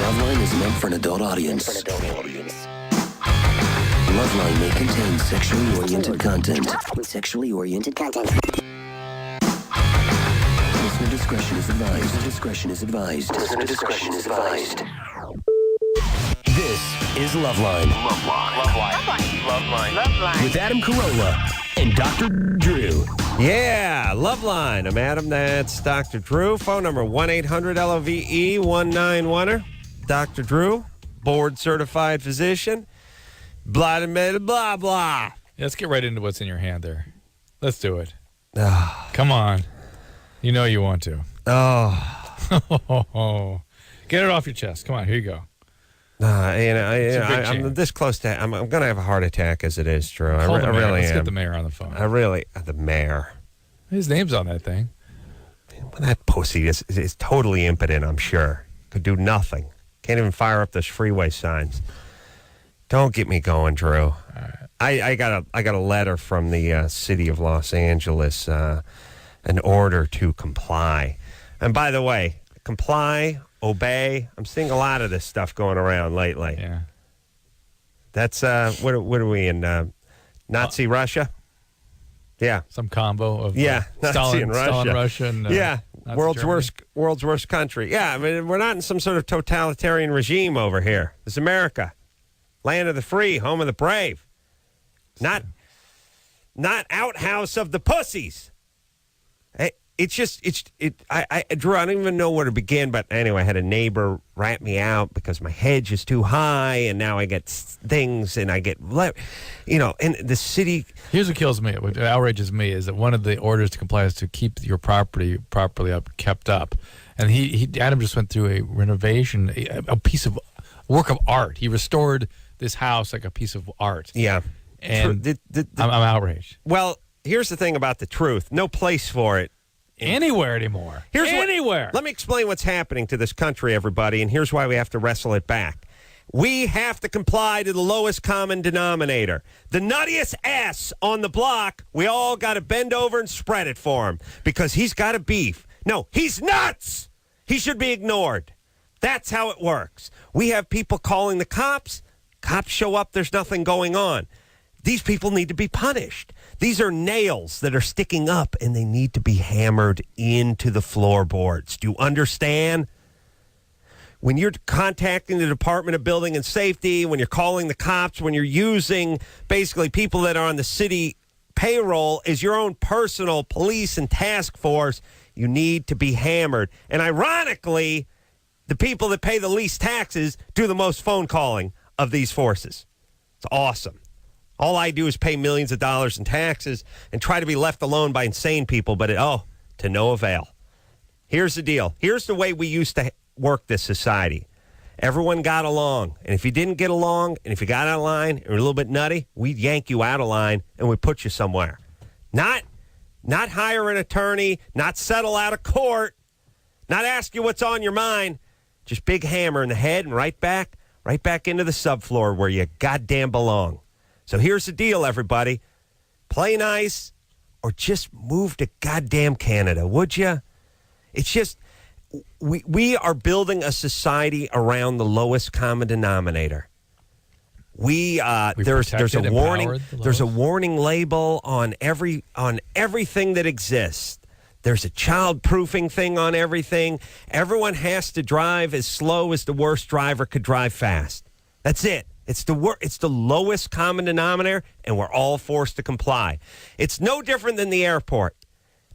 Loveline is meant for an adult audience. Loveline may contain sexually oriented content. Listener discretion is advised. This is Loveline. Loveline. With Adam Carolla and Dr. Drew. Yeah, Loveline. I'm Adam. That's Dr. Drew. Phone number 1-800-LOVE-191er. Dr. Drew, board-certified physician. Blah, blah, blah, blah. Yeah, let's get right into what's in your hand there. Let's do it. Oh. Come on. You know you want to. Oh. Get it off your chest. Come on, here you go. I'm this close to. I'm going to have a heart attack as it is, Drew. I really am. Let's get the mayor on the phone. The mayor. His name's on that thing. That pussy is totally impotent, I'm sure. Could do nothing. Can't even fire up those freeway signs. Don't get me going, Drew. Right. I got a letter from the city of Los Angeles, an order to comply. And by the way, comply, obey. I'm seeing a lot of this stuff going around lately. Yeah. That's what are we in Nazi Russia? Yeah. Some combo of Nazi and Russia. Stalin, Russia and Nazi world's Germany. world's worst country. Yeah, I mean we're not in some sort of totalitarian regime over here. This is America. Land of the free, home of the brave. Not outhouse of the pussies. Drew, I don't even know where to begin, but anyway, I had a neighbor rat me out because my hedge is too high, and now I get things, and I get, and the city. Here's what kills me, what outrages me, is that one of the orders to comply is to keep your property properly kept up. And Adam just went through a renovation, a piece of work of art. He restored this house like a piece of art. Yeah. And I'm outraged. Well, here's the thing about the truth. No place for it anywhere anymore. Anywhere. Let me explain what's happening to this country, everybody, and here's why we have to wrestle it back. We have to comply to the lowest common denominator. The nuttiest ass on the block, we all got to bend over and spread it for him because he's got a beef. No, he's nuts. He should be ignored. That's how it works. We have people calling the cops. Cops show up. There's nothing going on. These people need to be punished. These are nails that are sticking up, and they need to be hammered into the floorboards. Do you understand? When you're contacting the Department of Building and Safety, when you're calling the cops, when you're using basically people that are on the city payroll as your own personal police and task force, you need to be hammered. And ironically, the people that pay the least taxes do the most phone calling of these forces. It's awesome. All I do is pay millions of dollars in taxes and try to be left alone by insane people, but to no avail. Here's the deal. Here's the way we used to work this society. Everyone got along, and if you didn't get along, and if you got out of line and were a little bit nutty, we'd yank you out of line and we'd put you somewhere. Not hire an attorney, not settle out of court, not ask you what's on your mind, just big hammer in the head and right back into the subfloor where you goddamn belong. So here's the deal, everybody. Play nice or just move to goddamn Canada, would you? It's just, we are building a society around the lowest common denominator. There's a warning label on everything that exists. There's a child-proofing thing on everything. Everyone has to drive as slow as the worst driver could drive fast. That's it. It's the lowest common denominator, and we're all forced to comply. It's no different than the airport.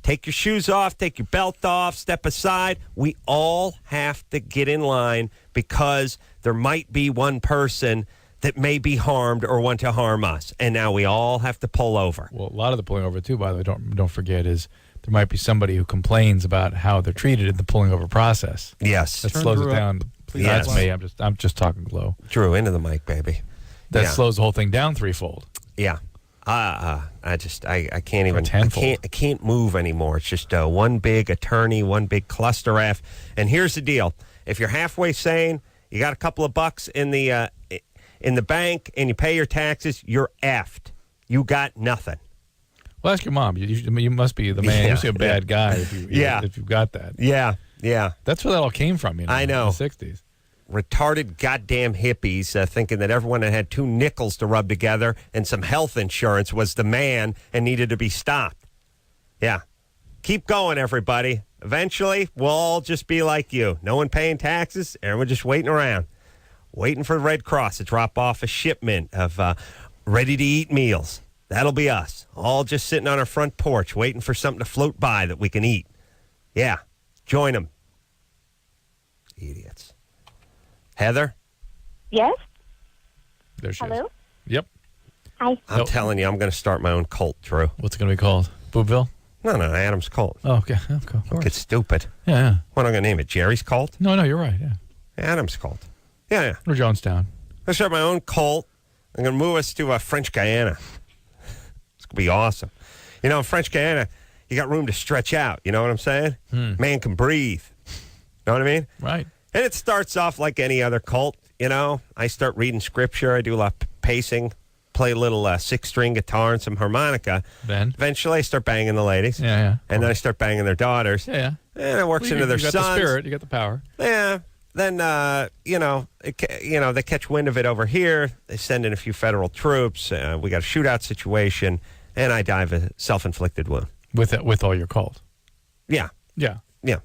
Take your shoes off, take your belt off, step aside. We all have to get in line because there might be one person that may be harmed or want to harm us, and now we all have to pull over. Well, a lot of the pulling over, too, by the way, don't forget, is there might be somebody who complains about how they're treated in the pulling over process. Yes. That slows it down. Please. That's me. I'm just talking low. Drew, into the mic, baby. That slows the whole thing down threefold. Yeah. I can't even. I can't move anymore. It's just one big attorney, one big cluster F. And here's the deal: if you're halfway sane, you got a couple of bucks in the bank, and you pay your taxes, you're effed. You got nothing. Well, ask your mom. You must be the man. You're a bad guy if you've got that. Yeah. That's where that all came from, I know. in the 60s. retarded goddamn hippies thinking that everyone that had 2 nickels to rub together and some health insurance was the man and needed to be stopped. Yeah. Keep going, everybody. Eventually, we'll all just be like you. No one paying taxes, everyone just waiting around, waiting for the Red Cross to drop off a shipment of ready-to-eat meals. That'll be us, all just sitting on our front porch waiting for something to float by that we can eat. Yeah, join them. Idiots. Heather? Yes? There she is. Hello? Yep. Hi. I'm telling you, I'm going to start my own cult, Drew. What's it going to be called? Boobville? No, Adam's cult. Oh, okay. Oh, cool. Don't get stupid. Yeah. What am I going to name it? Jerry's cult? No, you're right. Yeah. Adam's cult. Yeah. Or Jonestown. I'll start my own cult. I'm going to move us to French Guiana. It's going to be awesome. You know, in French Guiana, you got room to stretch out. You know what I'm saying? Man can breathe. Know what I mean? Right. And it starts off like any other cult. You know, I start reading scripture. I do a lot of pacing, play a little 6-string guitar and some harmonica. Then? Eventually, I start banging the ladies. Yeah. And then I start banging their daughters. Yeah. And it works into their You got sons. the spirit. You got the power. Yeah. Then, they catch wind of it over here. They send in a few federal troops. We got a shootout situation, and I die of a self-inflicted wound. With all your cult. Yeah. Yeah. Yeah.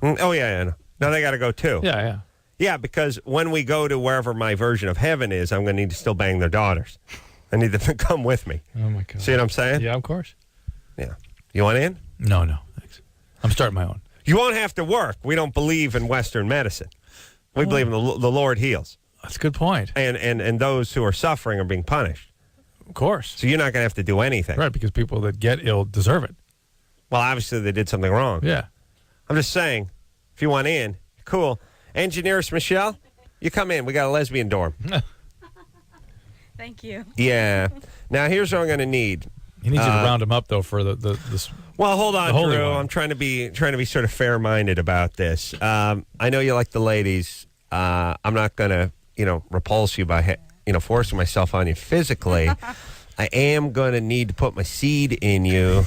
Oh, yeah. Now they got to go, too. Yeah. Yeah, because when we go to wherever my version of heaven is, I'm going to need to still bang their daughters. I need them to come with me. Oh, my God. See what I'm saying? Yeah, of course. Yeah. You want in? No, thanks. I'm starting my own. You won't have to work. We don't believe in Western medicine. We believe in the Lord heals. That's a good point. And those who are suffering are being punished. Of course. So you're not going to have to do anything. Right, because people that get ill deserve it. Well, obviously they did something wrong. Yeah. I'm just saying, if you want in, cool. Engineers, Michelle, you come in. We got a lesbian dorm. Thank you. Yeah. Now, here's what I'm going to need. He needs you to round him up, though, for the Well, hold on, holy Drew. one. I'm trying to be sort of fair-minded about this. I know you like the ladies. I'm not going to, repulse you by, forcing myself on you physically. I am going to need to put my seed in you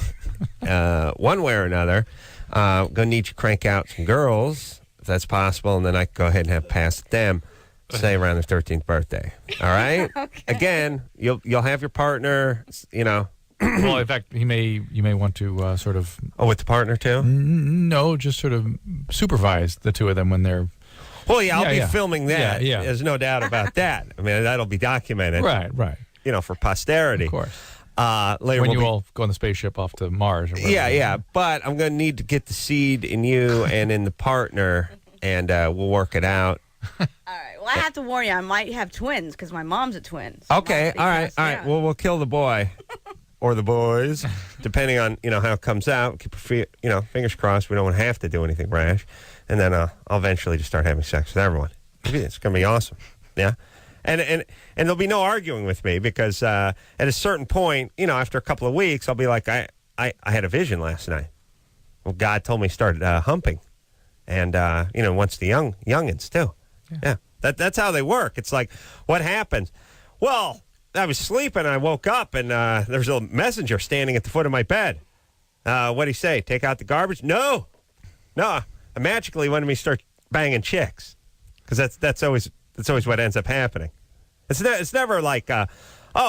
one way or another. Going to need you to crank out some girls, if that's possible, and then I can go ahead and have past them, say around their 13th birthday. All right? Okay. Again, you'll have your partner, Well, in fact, you may want to sort of Oh, with the partner, too? no, just sort of supervise the two of them when they're Well, yeah, I'll Yeah, be yeah. filming that. Yeah. There's no doubt about that. I mean, that'll be documented, right. for posterity. Of course. Later When we'll you all go on the spaceship off to Mars. Or whatever. Yeah. But I'm going to need to get the seed in you and in the partner, and we'll work it out. All right. Well, I have to warn you, I might have twins because my mom's a twin. So Okay. might be All right. passed All right. down. Well, we'll kill the boy or the boys, depending on, how it comes out. Keep your fingers crossed. We don't have to do anything rash. And then I'll eventually just start having sex with everyone. It's going to be awesome. Yeah. And there'll be no arguing with me because at a certain point, after a couple of weeks, I'll be like, I had a vision last night. Well, God told me to start humping. And, once the youngins, too. Yeah. That's how they work. It's like, what happens? Well, I was sleeping and I woke up and there was a messenger standing at the foot of my bed. What'd he say? Take out the garbage? No. I magically wanted me to start banging chicks because that's always what ends up happening. It's never like,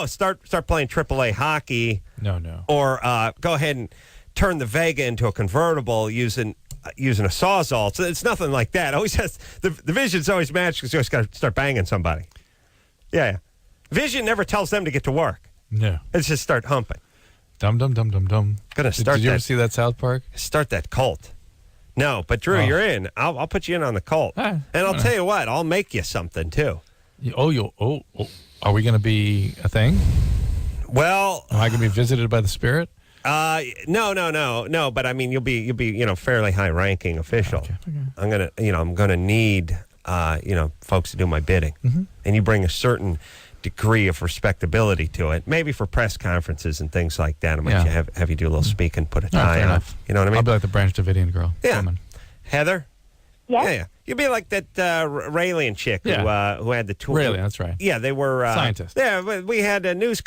start playing AAA hockey. No. Or go ahead and turn the Vega into a convertible using a Sawzall. So it's nothing like that. Always has the vision's always matched because you always got to start banging somebody. Yeah. Vision never tells them to get to work. No. It's just start humping. Dum. Gonna start Did you ever that. see that South Park? Start that cult. No, but Drew, you're in. I'll put you in on the cult, and I'll tell you what. I'll make you something too. Are we going to be a thing? Well, Am I going to be visited by the spirit? no. But I mean, you'll be fairly high ranking official. Okay. I'm gonna need folks to do my bidding, and you bring a certain degree of respectability to it. Maybe for press conferences and things like that, I might Yeah. have you do a little speak and put a No, tie fair on. enough. You know what I mean? I'll be like the Branch Davidian girl. Yeah. Woman. Heather, Yes. Yeah. You'd be like that Raelian chick who had the tool. Really, that's right. Yeah, they were Scientists. Yeah, we had a news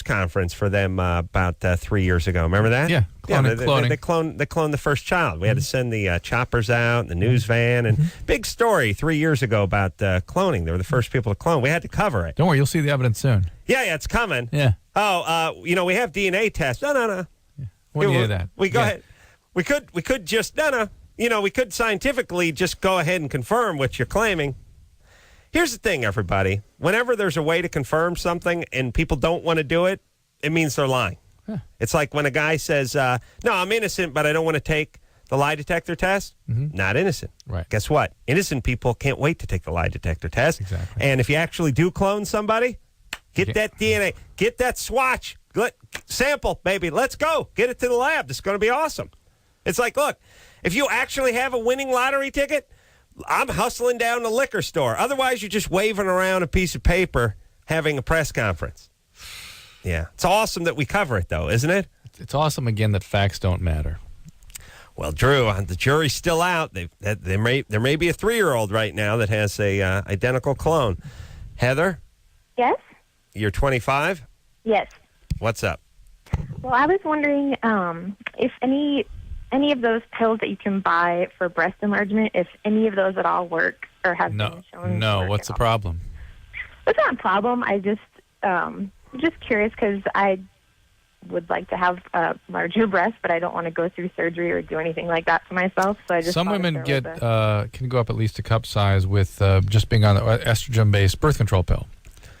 conference for them about 3 years ago. Remember that? Yeah, cloning. They cloned the first child. We had to send the choppers out, and the news van, and big story 3 years ago about cloning. They were the first people to clone. We had to cover it. Don't worry, you'll see the evidence soon. Yeah, it's coming. Yeah. Oh, we have DNA tests. No. When do you hear that? We go ahead. We could just no. We could scientifically just go ahead and confirm what you're claiming. Here's the thing, everybody. Whenever there's a way to confirm something and people don't want to do it, it means they're lying. Huh. It's like when a guy says, no, I'm innocent, but I don't want to take the lie detector test. Not innocent. Right. Guess what? Innocent people can't wait to take the lie detector test. Exactly. And if you actually do clone somebody, get that DNA, get that swatch, sample, baby. Let's go. Get it to the lab. This is going to be awesome. It's like, look, if you actually have a winning lottery ticket, I'm hustling down the liquor store. Otherwise, you're just waving around a piece of paper having a press conference. Yeah. It's awesome that we cover it, though, isn't it? It's awesome, again, that facts don't matter. Well, Drew, the jury's still out. There may be a 3-year-old right now that has a identical clone. Heather, Yes? you're 25? Yes. What's up? Well, I was wondering if any of those pills that you can buy for breast enlargement, if any of those at all work or have been shown to work What's at the all. problem? It's not a problem. I just curious because I would like to have a larger breast, but I don't want to go through surgery or do anything like that to myself. So I just Some thought if women there get was can go up at least a cup size with just being on the estrogen-based birth control pill.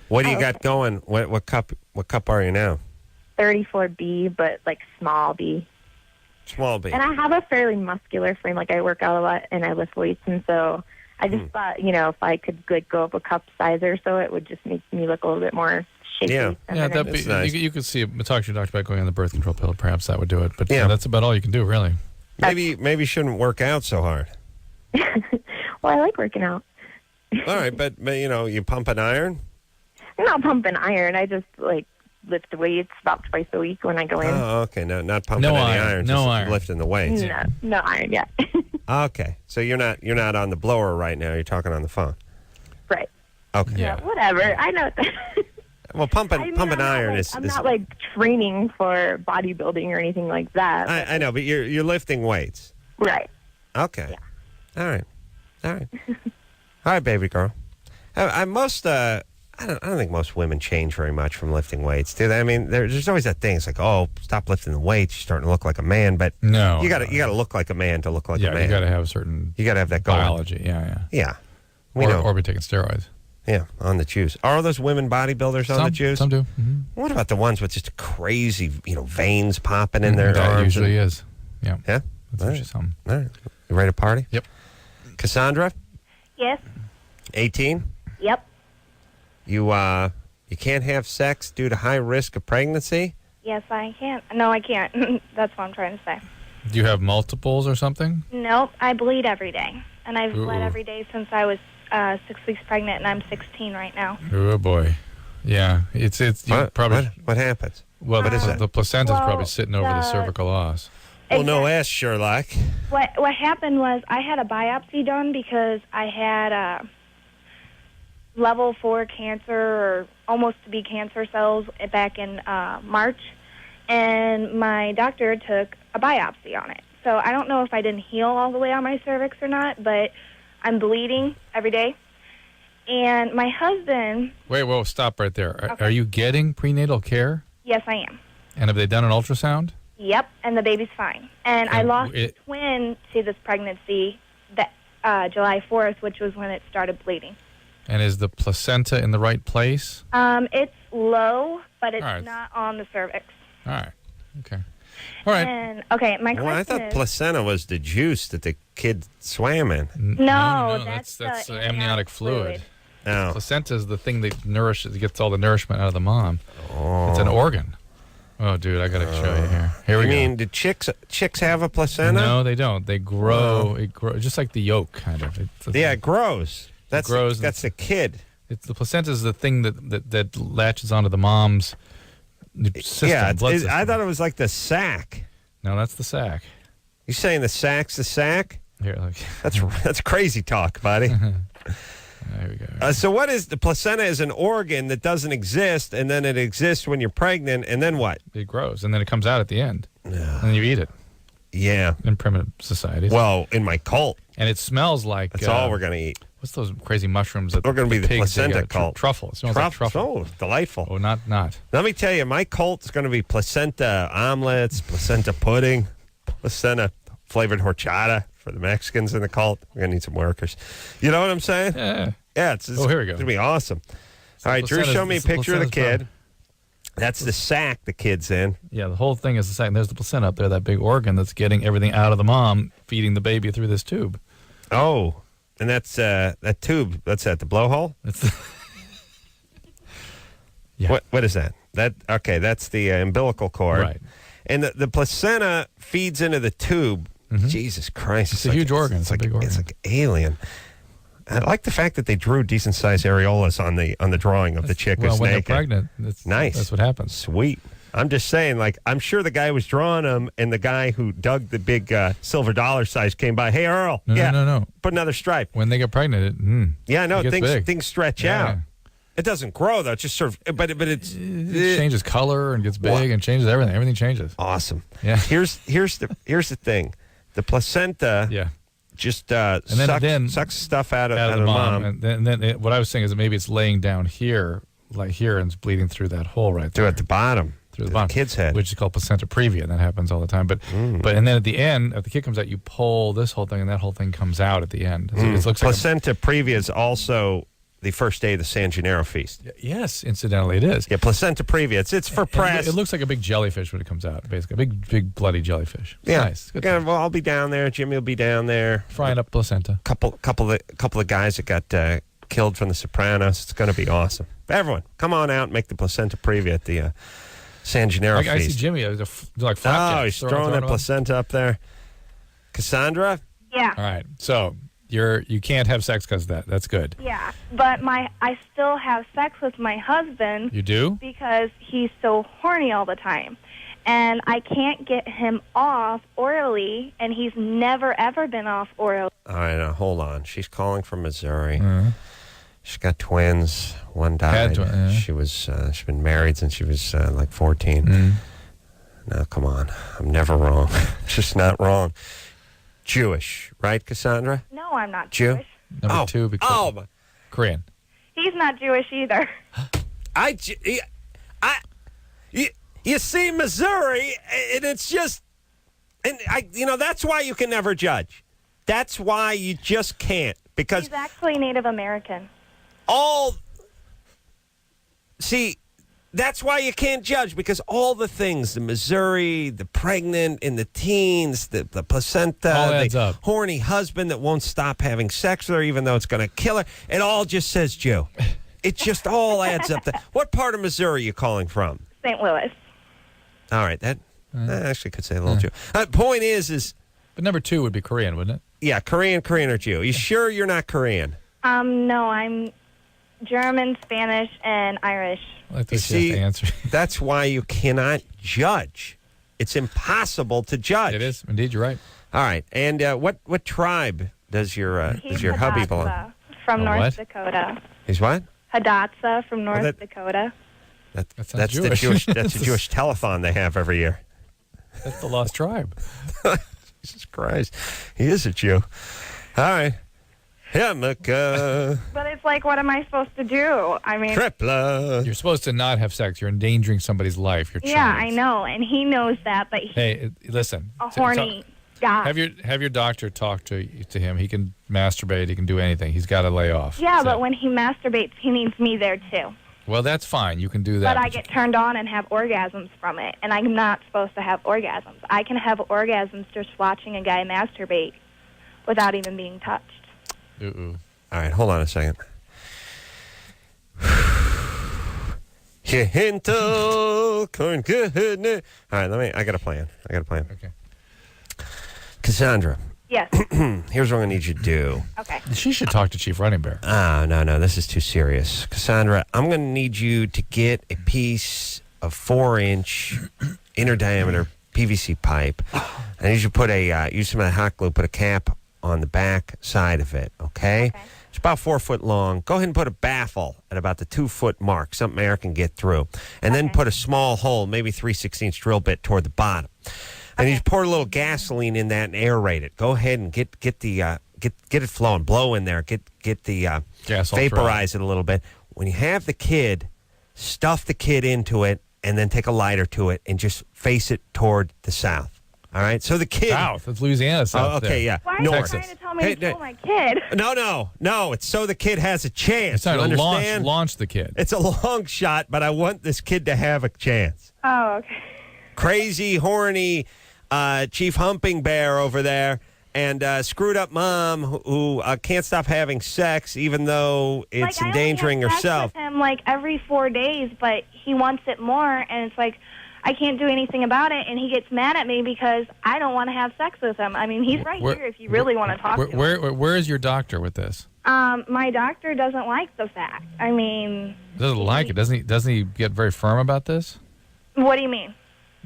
What do you got going? What cup are you now? 34B, but like small B. Small B. And I have a fairly muscular frame. Like I work out a lot and I lift weights, and so I just thought, if I could go up a cup size or so, it would just make me look a little bit more shaky. Yeah. Yeah, that'd be, nice. you could see talk to your doctor about going on the birth control pill. Perhaps that would do it. But Yeah. that's about all you can do, really. Maybe you shouldn't work out so hard. Well, I like working out. All right, but you pump an iron? I'm not pumping iron. I just lift weights about twice a week when I go in. Oh, okay. No, not pumping No any iron, iron. no just iron. lifting the weights. No iron yet. Okay, so you're not on the blower right now. You're talking on the phone. Right. Okay. Yeah. Whatever. I know. Well, pumping I'm iron not, is. I'm not training for bodybuilding or anything like that. I know, but you're lifting weights. Right. Okay. Yeah. All right. All right, baby girl. I don't think most women change very much from lifting weights, do they? I mean, there's always that thing. It's like, oh, stop lifting the weights. You're starting to look like a man. But No. you got to look like a man to look like a man. Yeah, you got to have a certain You got to have that going. biology. Yeah. Yeah. We know. Or be taking steroids. Yeah, on the juice. Are those women bodybuilders on the juice? Some do. Mm-hmm. What about the ones with just crazy, veins popping in their That arms? usually is. Yeah. Yeah? That's All usually right. something. All right. You ready to party? Yep. Cassandra, Yes. 18. Yep. You can't have sex due to high risk of pregnancy? Yes, I can. No, I can't. That's what I'm trying to say. Do you have multiples or something? Nope, I bleed every day. And I've bled Ooh. every day since I was 6 weeks pregnant, and I'm 16 right now. Oh boy. Yeah. It's you probably What happens? well what is the it? placenta's Well, probably sitting over the cervical os. Well, no ass, Sherlock. What happened was I had a biopsy done because I had level 4 cancer, or almost to be cancer cells, back in March, and my doctor took a biopsy on it. So I don't know if I didn't heal all the way on my cervix or not, but I'm bleeding every day. And my husband, Wait, whoa, stop right there. Okay. Are you getting prenatal care? yes, I am. And have they done an ultrasound? Yep, and the baby's fine. And I And lost a twin to this pregnancy that July 4th, which was when it started bleeding. And is the placenta in the right place? It's low, but it's All right. not on the cervix. All right. Okay. All right. And okay, my Well, I question thought is, placenta was the juice that the kid swam in. no, that's the amniotic fluid. No. Placenta is the thing that nourishes, gets all the nourishment out of the mom. Oh. It's an organ. Oh, dude, I gotta show you here. Here we You go. mean, do chicks have a placenta? No, they don't. They grow. It grows just like the yolk, kind of. Yeah, it grows. That's grows and that's the kid. It's the placenta is the thing that latches onto the mom's system. Yeah, blood system. I thought it was like the sack. No, that's the sac. You saying the sack's the sack? Here, look. That's crazy talk, buddy. There we go. So what is the placenta? Is an organ that doesn't exist, and then it exists when you're pregnant, and then what? It grows, and then it comes out at the end, and then you eat it Yeah. in primitive societies. Well, in my cult, and it smells like that's all we're gonna eat. What's those crazy mushrooms that We're gonna be the pigs dig placenta out? cult. Truffle. It smells like truffle. Oh, delightful. Oh, not. Let me tell you, my cult is going to be placenta omelets, placenta pudding, placenta flavored horchata for the Mexicans in the cult. We're going to need some workers. You know what I'm saying? Yeah. Yeah. It's Here we go. going to be awesome. All right, Drew, show me a picture of the kid. That's the sack the kid's in. Yeah, the whole thing is the second. There's the placenta up there, that big organ that's getting everything out of the mom, feeding the baby through this tube. Oh, and that's that tube. What's that? The blowhole? Yeah. What is that? That's the umbilical cord. Right. And the placenta feeds into the tube. Jesus Christ. It's a huge organ. It's a big organ. It's like alien. I like the fact that they drew decent-sized areolas on the drawing of the chick who's when naked. they're pregnant, Nice. That's what happens. Sweet. I'm just saying, like, I'm sure the guy who was drawing them and the guy who dug the big silver dollar size came by. Hey, Earl. No. Put another stripe. When they get pregnant, it gets big. Things stretch out. It doesn't grow, though. It's just sort of, but it's... It changes color and gets big and changes everything. Everything changes. Awesome. Yeah. Here's the thing. The placenta just sucks stuff out of the mom. And then what I was saying is that maybe it's laying down here, like here, and it's bleeding through that hole right there. At the bottom. Through the bottom. Kid's head. Which is called placenta previa, and that happens all the time. But and then at the end, if the kid comes out, you pull this whole thing, and that whole thing comes out at the end. So it looks placenta previa is also the first day of the San Gennaro feast. Yes, incidentally, it is. Yeah, placenta previa. It's for press. It looks like a big jellyfish when it comes out, basically. A big bloody jellyfish. It's nice. Good well, I'll be down there. Jimmy will be down there. Frying up placenta. Couple of guys that got killed from The Sopranos. It's going to be awesome. Everyone, come on out and make the placenta previa at the San Gennaro feast. I see Jimmy like flapjacks. Oh, he's throwing that placenta up there. Cassandra? Yeah. All right. So you can't have sex because of that. That's good. Yeah, but I still have sex with my husband. You do? Because he's so horny all the time. And I can't get him off orally, and he's never, ever been off orally. All right, now, hold on. She's calling from Missouri. She's got twins. One died. She's been married since she was like 14. Now, come on. I'm never wrong. Just not wrong. Jewish, right, Cassandra? No, I'm not Jew? Jewish. Number two, because Korean. He's not Jewish either. You see, Missouri, and it's just, and that's why you can never judge. That's why you just can't, because He's actually Native American. That's why you can't judge, because all the things, the Missouri, the pregnant in the teens, the placenta, all adds the up. horny husband that won't stop having sex with her even though it's going to kill her, it all just says Jew. It just all adds up. What part of Missouri are you calling from? St. Louis. All right, that actually could say a little Jew. Point is... But number two would be Korean, wouldn't it? Yeah, Korean or Jew. You sure you're not Korean? No, I'm German, Spanish, and Irish. I think she has to answer. That's why you cannot judge. It's impossible to judge. It is. Indeed, you're right. All right. And what tribe does your hubby belong? From North Dakota. He's what? Hidatsa from North Dakota. That's Jewish. That's a Jewish telethon they have every year. That's the lost tribe. Jesus Christ. He is a Jew. All right. Hamaka. But it's like, what am I supposed to do? I mean... Tripla. You're supposed to not have sex. You're endangering somebody's life. Your child. Yeah, I know, and he knows that, but Hey, listen. a horny guy. Have your doctor talk to him. He can masturbate. He can do anything. He's got to lay off. Yeah, but when he masturbates, he needs me there, too. Well, that's fine. You can do that. But I get turned on and have orgasms from it, and I'm not supposed to have orgasms. I can have orgasms just watching a guy masturbate without even being touched. All right, hold on a second. All right, I got a plan. Okay. Cassandra. Yes. Here's what I'm going to need you to do. Okay. She should talk to Chief Running Bear. No, this is too serious. Cassandra, I'm going to need you to get a piece of 4-inch inner diameter PVC pipe. I need you to use some of that hot glue, put a cap on the back side of it, okay? It's about 4 foot long. Go ahead and put a baffle at about the 2 foot mark, something air can get through. And then put a small hole, maybe 3/16 drill bit toward the bottom. And you pour a little gasoline in that and aerate it. Go ahead and get it flowing. Blow in there. Get the Gas all vaporize it a little bit. When you have the kid, stuff the kid into it, and then take a lighter to it and just face it toward the south. All right, so the kid. South. It's Louisiana south. Oh, okay, there. yeah. Why are you trying to tell me to kill my kid? No. It's so the kid has a chance. It's trying You to understand? launch the kid. It's a long shot, but I want this kid to have a chance. Oh, okay. Crazy, horny Chief Humping Bear over there, and screwed up mom who can't stop having sex, even though it's endangering I only have herself. sex with him every 4 days, but he wants it more, and it's I can't do anything about it, and he gets mad at me because I don't want to have sex with him. I mean, he's right here if you really want to talk to him. Where is your doctor with this? My doctor doesn't like the fact. I mean... Doesn't like it. Doesn't he get very firm about this? What do you mean?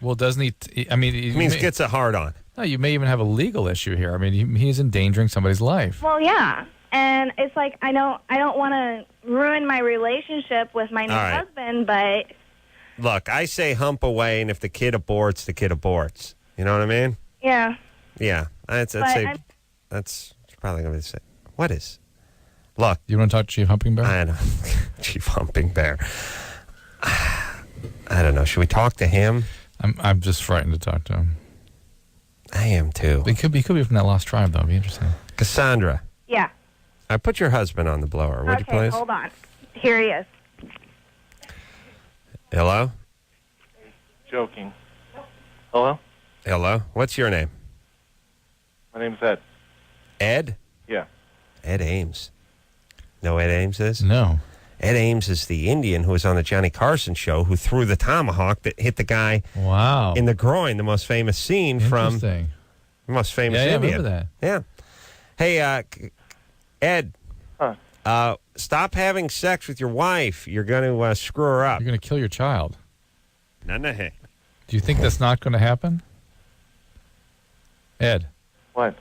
Well, doesn't he... It means gets a hard on. No, you may even have a legal issue here. I mean, he's endangering somebody's life. Well, yeah. And it's I don't want to ruin my relationship with my new husband, but... Look, I say hump away, and if the kid aborts, the kid aborts. You know what I mean? Yeah. Yeah. That's probably going to be the same. What is? Look. You want to talk to Chief Humping Bear? I know. Chief Humping Bear. I don't know. Should we talk to him? I'm just frightened to talk to him. I am, too. He could be from that lost tribe, though. It'd be interesting. Cassandra. Yeah. I put your husband on the blower. Would you please? Okay, hold on. Here he is. Hello? Joking. Hello? Hello? What's your name? My name's Ed. Ed? Yeah. Ed Ames. Know who Ed Ames is? No. Ed Ames is the Indian who was on the Johnny Carson show who threw the tomahawk that hit the guy in the groin, the most famous scene from the most famous Indian. I remember that. Yeah. Hey, Ed. Huh? Stop having sex with your wife. You're going to screw her up. You're going to kill your child. No. Do you think that's not going to happen? Ed. What?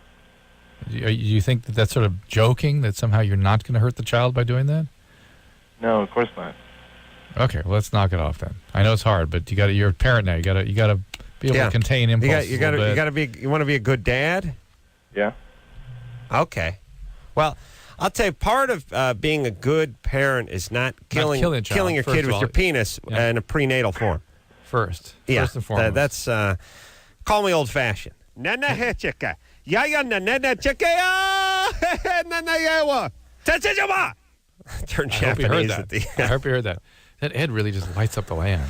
Do you think that that's sort of joking, that somehow you're not going to hurt the child by doing that? No, of course not. Okay, well, let's knock it off then. I know it's hard, but you're a parent now. You got to be able to contain impulses. You want to be a good dad? Yeah. Okay. Well, I'll tell you, part of being a good parent is not killing your kid with your penis in a prenatal form. First Yeah, and foremost. that's call me old-fashioned. Nana hechika. Yaya nana chika ya. Nana yawa. Tachijama. Turn Japanese at the I hope you heard that. That Ed really just lights up the land.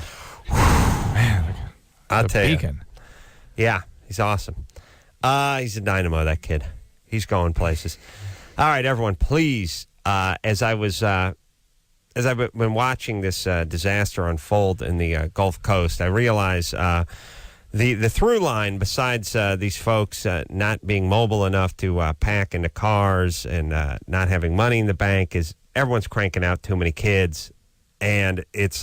Man, I'll tell you. beacon. Yeah, he's awesome. He's a dynamo, that kid. He's going places. All right, everyone, please, as I've been watching this disaster unfold in the Gulf Coast, I realize the through line, besides these folks not being mobile enough to pack into cars and not having money in the bank, is everyone's cranking out too many kids. And it's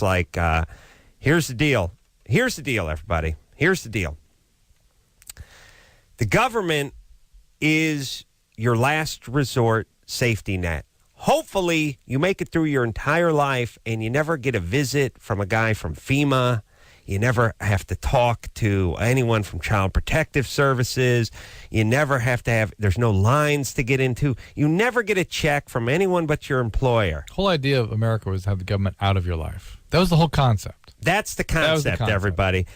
here's the deal. Here's the deal, everybody. Here's the deal. The government is your last resort safety net. Hopefully, you make it through your entire life and you never get a visit from a guy from FEMA. You never have to talk to anyone from Child Protective Services. You never have to there's no lines to get into. You never get a check from anyone but your employer. The whole idea of America was to have the government out of your life. That was the whole concept. That's the concept, everybody.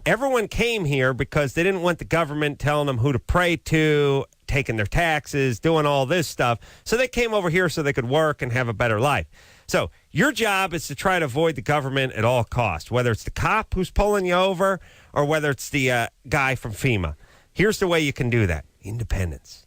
Everyone came here because they didn't want the government telling them who to pray to, taking their taxes, doing all this stuff. So they came over here so they could work and have a better life. So your job is to try to avoid the government at all costs, whether it's the cop who's pulling you over or whether it's the guy from FEMA. Here's the way you can do that. Independence.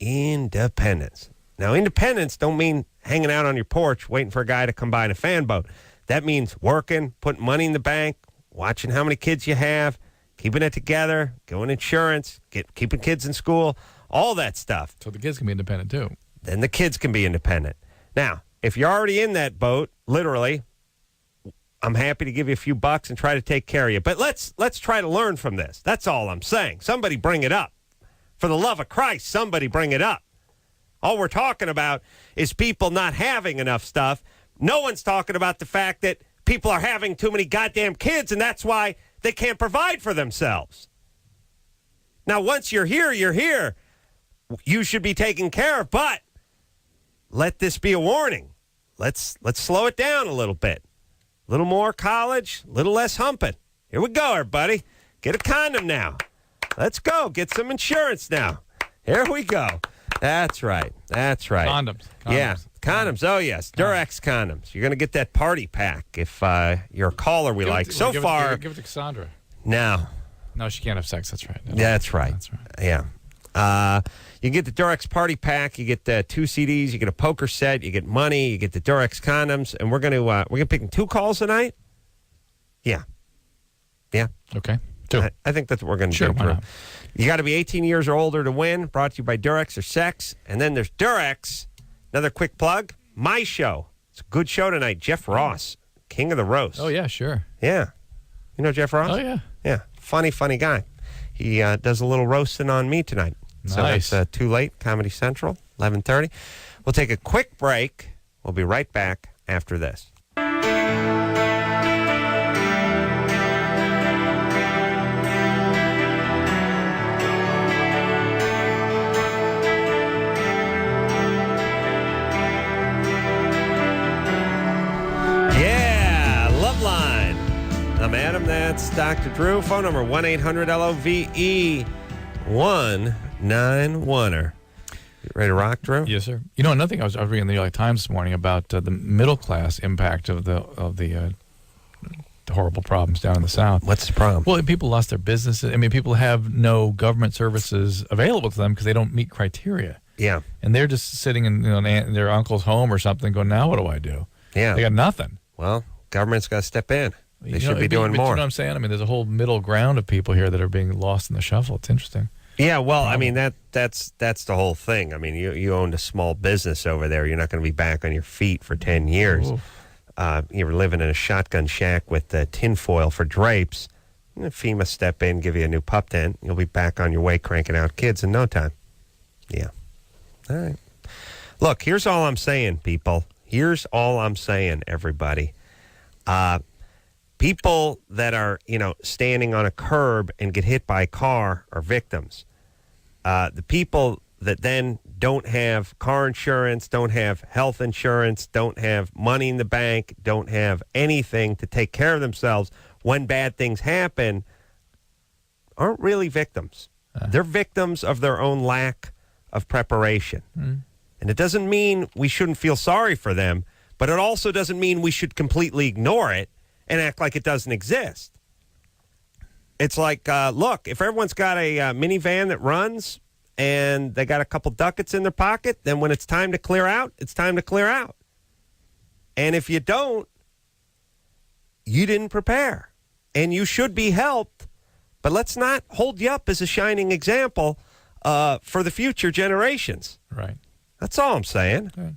Now, independence don't mean hanging out on your porch waiting for a guy to come by in a fan boat. That means working, putting money in the bank, watching how many kids you have, keeping it together, going insurance, keeping kids in school, all that stuff. So the kids can be independent, too. Then the kids can be independent. Now, if you're already in that boat, literally, I'm happy to give you a few bucks and try to take care of you. But let's try to learn from this. That's all I'm saying. Somebody bring it up. For the love of Christ, somebody bring it up. All we're talking about is people not having enough stuff. No one's talking about the fact that people are having too many goddamn kids, and that's why they can't provide for themselves. Now, once you're here, you're here. You should be taken care of, but let this be a warning. Let's slow it down a little bit. A little more college, a little less humping. Here we go, everybody. Get a condom now. Let's go. Get some insurance now. Here we go. That's right. That's right. Condoms. Yeah, condoms. Oh, yes. Durex condoms. You're going to get that party pack if you're a caller we like. So far. Give it to Cassandra. No. No, she can't have sex. That's right. That's right. That's right. Yeah. You get the Durex party pack. You get 2 CDs. You get a poker set. You get money. You get the Durex condoms. And we're gonna pick 2 calls tonight. Yeah. Yeah. Okay. 2. I think that's what we're going to Sure, do. why not? You got to be 18 years or older to win. Brought to you by Durex or Sex. And then there's Durex. Another quick plug. My show. It's a good show tonight. Jeff Ross, king of the roast. Oh, yeah, sure. Yeah. You know Jeff Ross? Oh, yeah. Yeah. Funny guy. He does a little roasting on me tonight. So Nice. that's Too Late, Comedy Central, 11:30. We'll take a quick break. We'll be right back after this. Yeah, Loveline. I'm Adam. That's Dr. Drew. Phone number 1-800-LOVE-191er. You ready to rock, Drew? Yes, sir. You know, another thing I was reading in the New York Times this morning about the middle class impact of the horrible problems down in the South. What's the problem? Well, people lost their businesses. I mean, people have no government services available to them because they don't meet criteria. Yeah. And they're just sitting in their uncle's home or something going, now what do I do? Yeah. They got nothing. Well, government's got to step in. They You should know, be doing but more. You know what I'm saying? I mean, there's a whole middle ground of people here that are being lost in the shuffle. It's interesting. Yeah, well, I mean, that's the whole thing. I mean, you owned a small business over there. You're not going to be back on your feet for 10 years. You were living in a shotgun shack with tinfoil for drapes. FEMA step in, give you a new pup tent. You'll be back on your way cranking out kids in no time. Yeah. All right. Look, here's all I'm saying, people. Here's all I'm saying, everybody. People that are, standing on a curb and get hit by a car are victims. The people that then don't have car insurance, don't have health insurance, don't have money in the bank, don't have anything to take care of themselves when bad things happen aren't really victims. They're victims of their own lack of preparation. And it doesn't mean we shouldn't feel sorry for them, but it also doesn't mean we should completely ignore it and act like it doesn't exist. It's like, look, if everyone's got a minivan that runs and they got a couple ducats in their pocket, then when it's time to clear out, it's time to clear out. And if you don't, you didn't prepare. And you should be helped, but let's not hold you up as a shining example for the future generations. Right. That's all I'm saying. Right.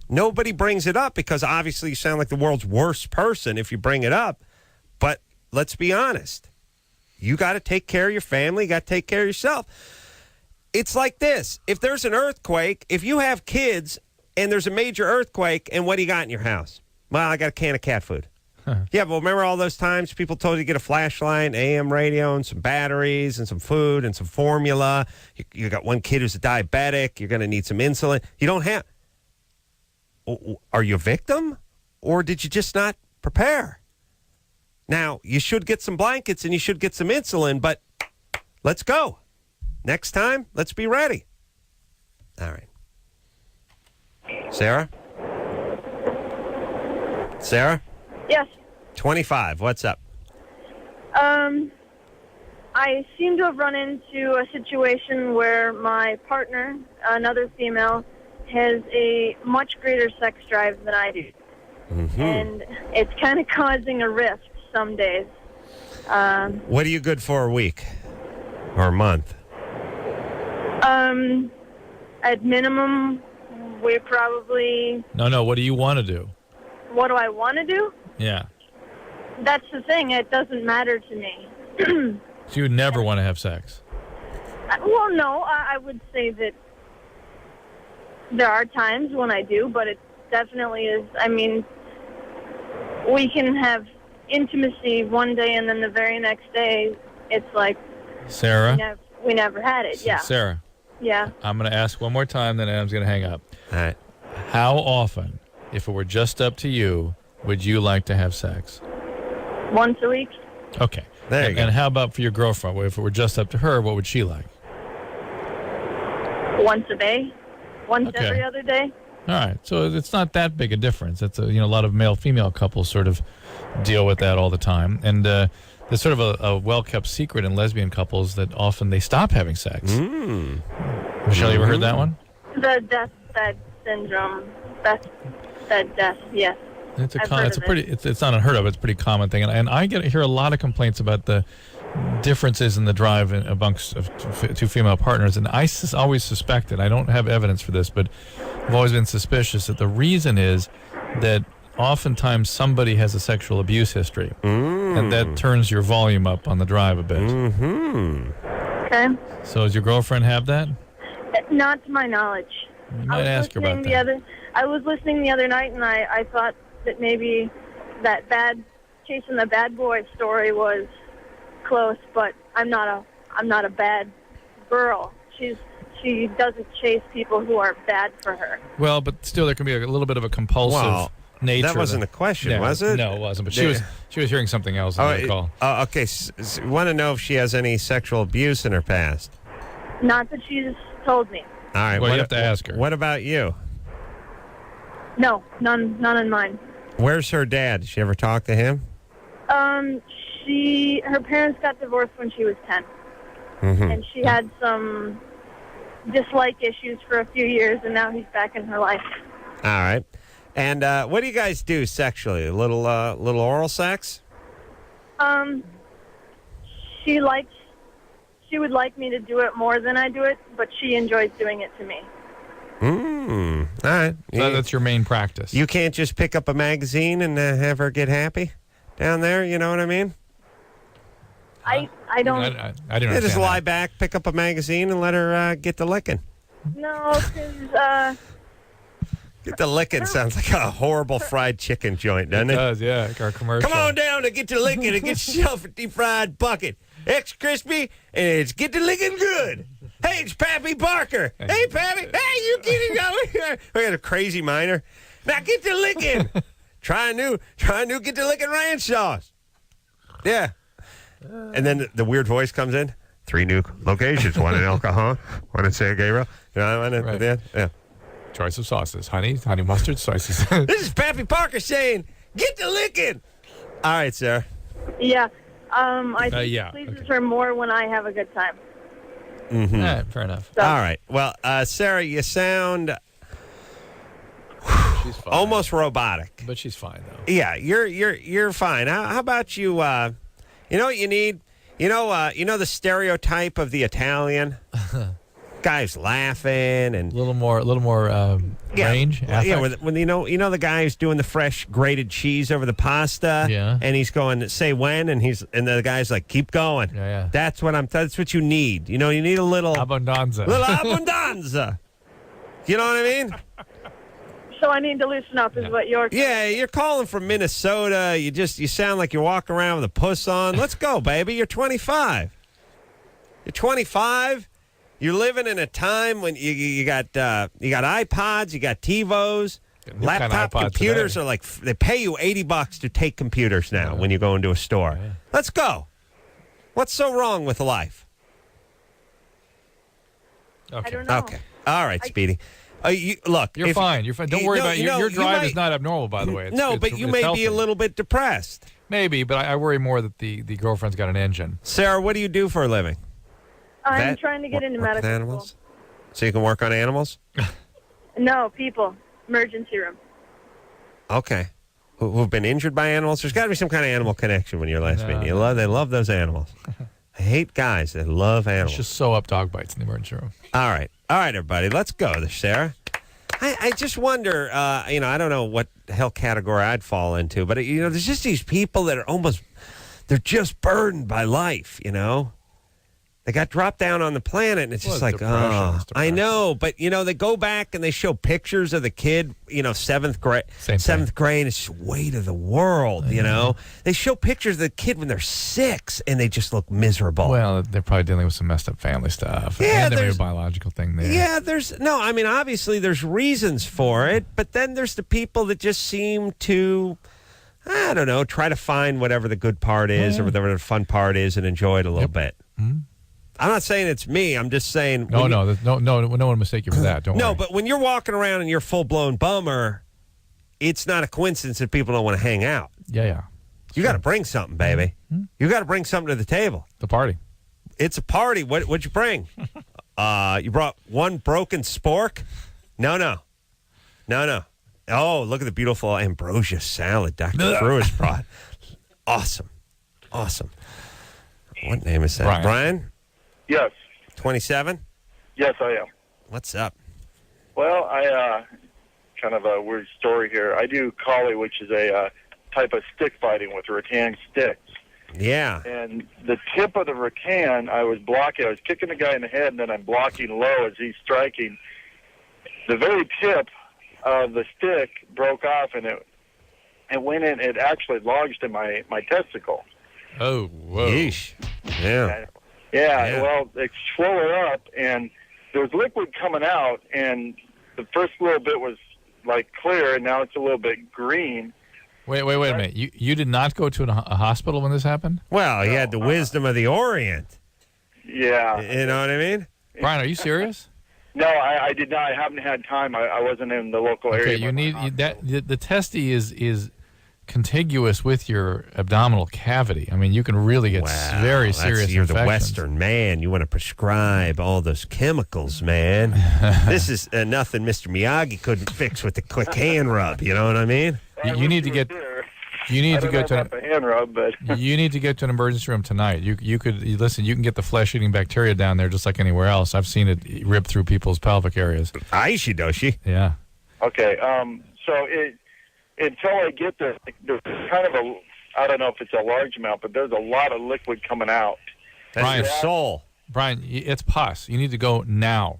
Nobody brings it up because obviously you sound like the world's worst person if you bring it up. But let's be honest. You got to take care of your family. You got to take care of yourself. It's like this. If there's an earthquake, if you have kids and there's a major earthquake, and what do you got in your house? Well, I got a can of cat food. Yeah, but remember all those times people told you to get a flashlight, AM radio, and some batteries, and some food, and some formula. You got one kid who's a diabetic. You're going to need some insulin. You don't have... Are you a victim, or did you just not prepare? Now, you should get some blankets, and you should get some insulin, but let's go. Next time, let's be ready. All right. Sarah? Sarah? Yes. 25. What's up? I seem to have run into a situation where my partner, another female, has a much greater sex drive than I do. Mm-hmm. And it's kind of causing a rift some days. What are you good for a week or a month? At minimum, we probably... No, what do you want to do? What do I want to do? Yeah. That's the thing. It doesn't matter to me. So you would never want to have sex? Well, no, I would say that there are times when I do, but it definitely is. I mean, we can have intimacy one day and then the very next day it's like Sarah? we never had it. Yeah. Sarah, Yeah. I'm going to ask one more time, then Adam's going to hang up. All right. How often, if it were just up to you, would you like to have sex? Once a week. Okay. There you go. And how about for your girlfriend? If it were just up to her, what would she like? Once a day. Once Okay. every other day. All right. So it's not that big a difference. It's a lot of male-female couples sort of deal with that all the time. And there's sort of a well-kept secret in lesbian couples that often they stop having sex. Michelle, you ever heard that one? The deathbed syndrome. Deathbed death, yes. It's I've heard it's a of pretty it's not unheard of. It's a pretty common thing, and I hear a lot of complaints about the differences in the drive amongst two female partners. And I always suspected, I don't have evidence for this, but I've always been suspicious that the reason is that oftentimes somebody has a sexual abuse history, and that turns your volume up on the drive a bit. Okay. So does your girlfriend have that? Not to my knowledge. You might ask her about that. I was listening the other night, and I thought that maybe that chasing the bad boy story was close, but I'm not a bad girl. She doesn't chase people who are bad for her. Well, but still, there can be a little bit of a compulsive nature. That wasn't a question, was it? No, it wasn't. But she was hearing something else. I recall. Okay. You want to know if she has any sexual abuse in her past? Not that she's told me. All right. Well, you have to ask her. What about you? No, none in mine. Where's her dad? Did she ever talk to him? Her parents got divorced when she was 10. And she had some dislike issues for a few years, and now he's back in her life. All right. And what do you guys do sexually? A little oral sex? She would like me to do it more than I do it, but she enjoys doing it to me. All right. So that's your main practice. You can't just pick up a magazine and have her get happy down there. You know what I mean? I don't. I didn't You just understand lie that. back, pick up a magazine, and let her get the licking. No, because Get the licking sounds like a horrible fried chicken joint, doesn't It it? does, yeah. Like our commercial. Come on down and get the licking and get yourself a deep fried bucket. Extra crispy, and it's get the licking good. Hey, it's Pappy Barker. Hey, Pappy. Hey, you get it over here. We got a crazy miner. Now get the licking. Try a new get the licking ranch sauce. Yeah. And then the weird voice comes in. 3 new locations. One in El Cajon, one in San Gabriel. You know, one in, Right. yeah. Choice of sauces. Honey mustard sauces. This is Pappy Parker saying, get the licking. All right, Sarah. yeah, I think yeah, it pleases okay. her more when I have a good time. All right, fair enough. So, All right. Well, Sarah, you sound She's fine. almost robotic. But she's fine, though. Yeah, you're fine. How about you? You know what you need? You know the stereotype of the Italian guy's laughing and A little more range. Yeah, affect. when you know the guy who's doing the fresh grated cheese over the pasta. Yeah. And he's going, say when, and the guy's like, keep going. Yeah. That's what you need. You need a little Abundanza. little abundanza. You know what I mean? so I need to loosen up, is what you're. Yeah, you're calling from Minnesota. You sound like you're walking around with a puss on. Let's go, baby. You're 25. You're 25. You're living in a time when you got iPods, you got TiVos, New kind of laptop iPod computers today. are like they pay you $80 to take computers now when you go into a store. Yeah. Let's go. What's so wrong with life? I Okay. don't know. Okay. All right, Speedy. Look, You're fine. You're fine. Don't worry about your drive is not abnormal, by the way. But you may healthy. be a little bit depressed. Maybe, but I worry more that the girlfriend's got an engine. Sarah, what do you do for a living? I'm Vet? trying to get into Work with medical animals? So you can work on animals? school. No, people. Emergency room. Okay. Who've been injured by animals? There's got to be some kind of animal connection when you're lesbian. They love those animals. I hate guys that love animals. It's just sew up dog bites in the emergency room. All right, everybody, let's go there, Sarah. I just wonder, I don't know what the hell category I'd fall into, but, there's just these people that are they're just burdened by life, They got dropped down on the planet, and it's just Well, like, it's I depression. know. But, they go back and they show pictures of the kid, seventh grade. Same Seventh grade, it's just weight of the world, They show pictures of the kid when they're 6, and they just look miserable. Well, they're probably dealing with some messed up family stuff. Yeah, and there may be there's- a biological thing there. Yeah, obviously there's reasons for it, but then there's the people that just seem to, I don't know, try to find whatever the good part is or whatever the fun part is and enjoy it a little bit. Mm-hmm. I'm not saying it's me. I'm just saying. No one will mistake you for that. Don't No, worry. but when you're walking around and you're full-blown bummer, it's not a coincidence that people don't want to hang out. Yeah. You got to bring something, baby. You got to bring something to the table. The party. It's a party. What'd you bring? You brought one broken spork? No. Oh, look at the beautiful ambrosia salad Dr. Drew has brought. Awesome. What name is that? Brian? Yes. 27? Yes, I am. What's up? Well, I kind of a weird story here. I do collie, which is a type of stick fighting with rattan sticks. Yeah. And the tip of the rattan, I was blocking. I was kicking the guy in the head, and then I'm blocking low as he's striking. The very tip of the stick broke off, and it went in. It actually lodged in my testicle. Oh, whoa. Yeesh. Yeah. Yeah, well, it swelled up, and there was liquid coming out, and the first little bit was, like, clear, and now it's a little bit green. Wait a minute. You did not go to a hospital when this happened? Well, he had the wisdom of the Orient. Yeah. You know what I mean? Brian, are you serious? No, I did not. I haven't had time. I wasn't in the local area. Okay, you need the testy is contiguous with your abdominal cavity. I mean, you can really get very serious You're the infections. Western man. You want to prescribe all those chemicals, man. This is nothing Mr. Miyagi couldn't fix with the quick hand rub. You know what I mean? You need to get. You need to go to the hand rub, but you need to get to an emergency room tonight. You could listen. You can get the flesh-eating bacteria down there just like anywhere else. I've seen it rip through people's pelvic areas. Aishi doshi. Yeah. okay. So until I get there, there's kind of I don't know if it's a large amount, but there's a lot of liquid coming out. That's Brian, your soul. Brian, it's pus. You need to go now.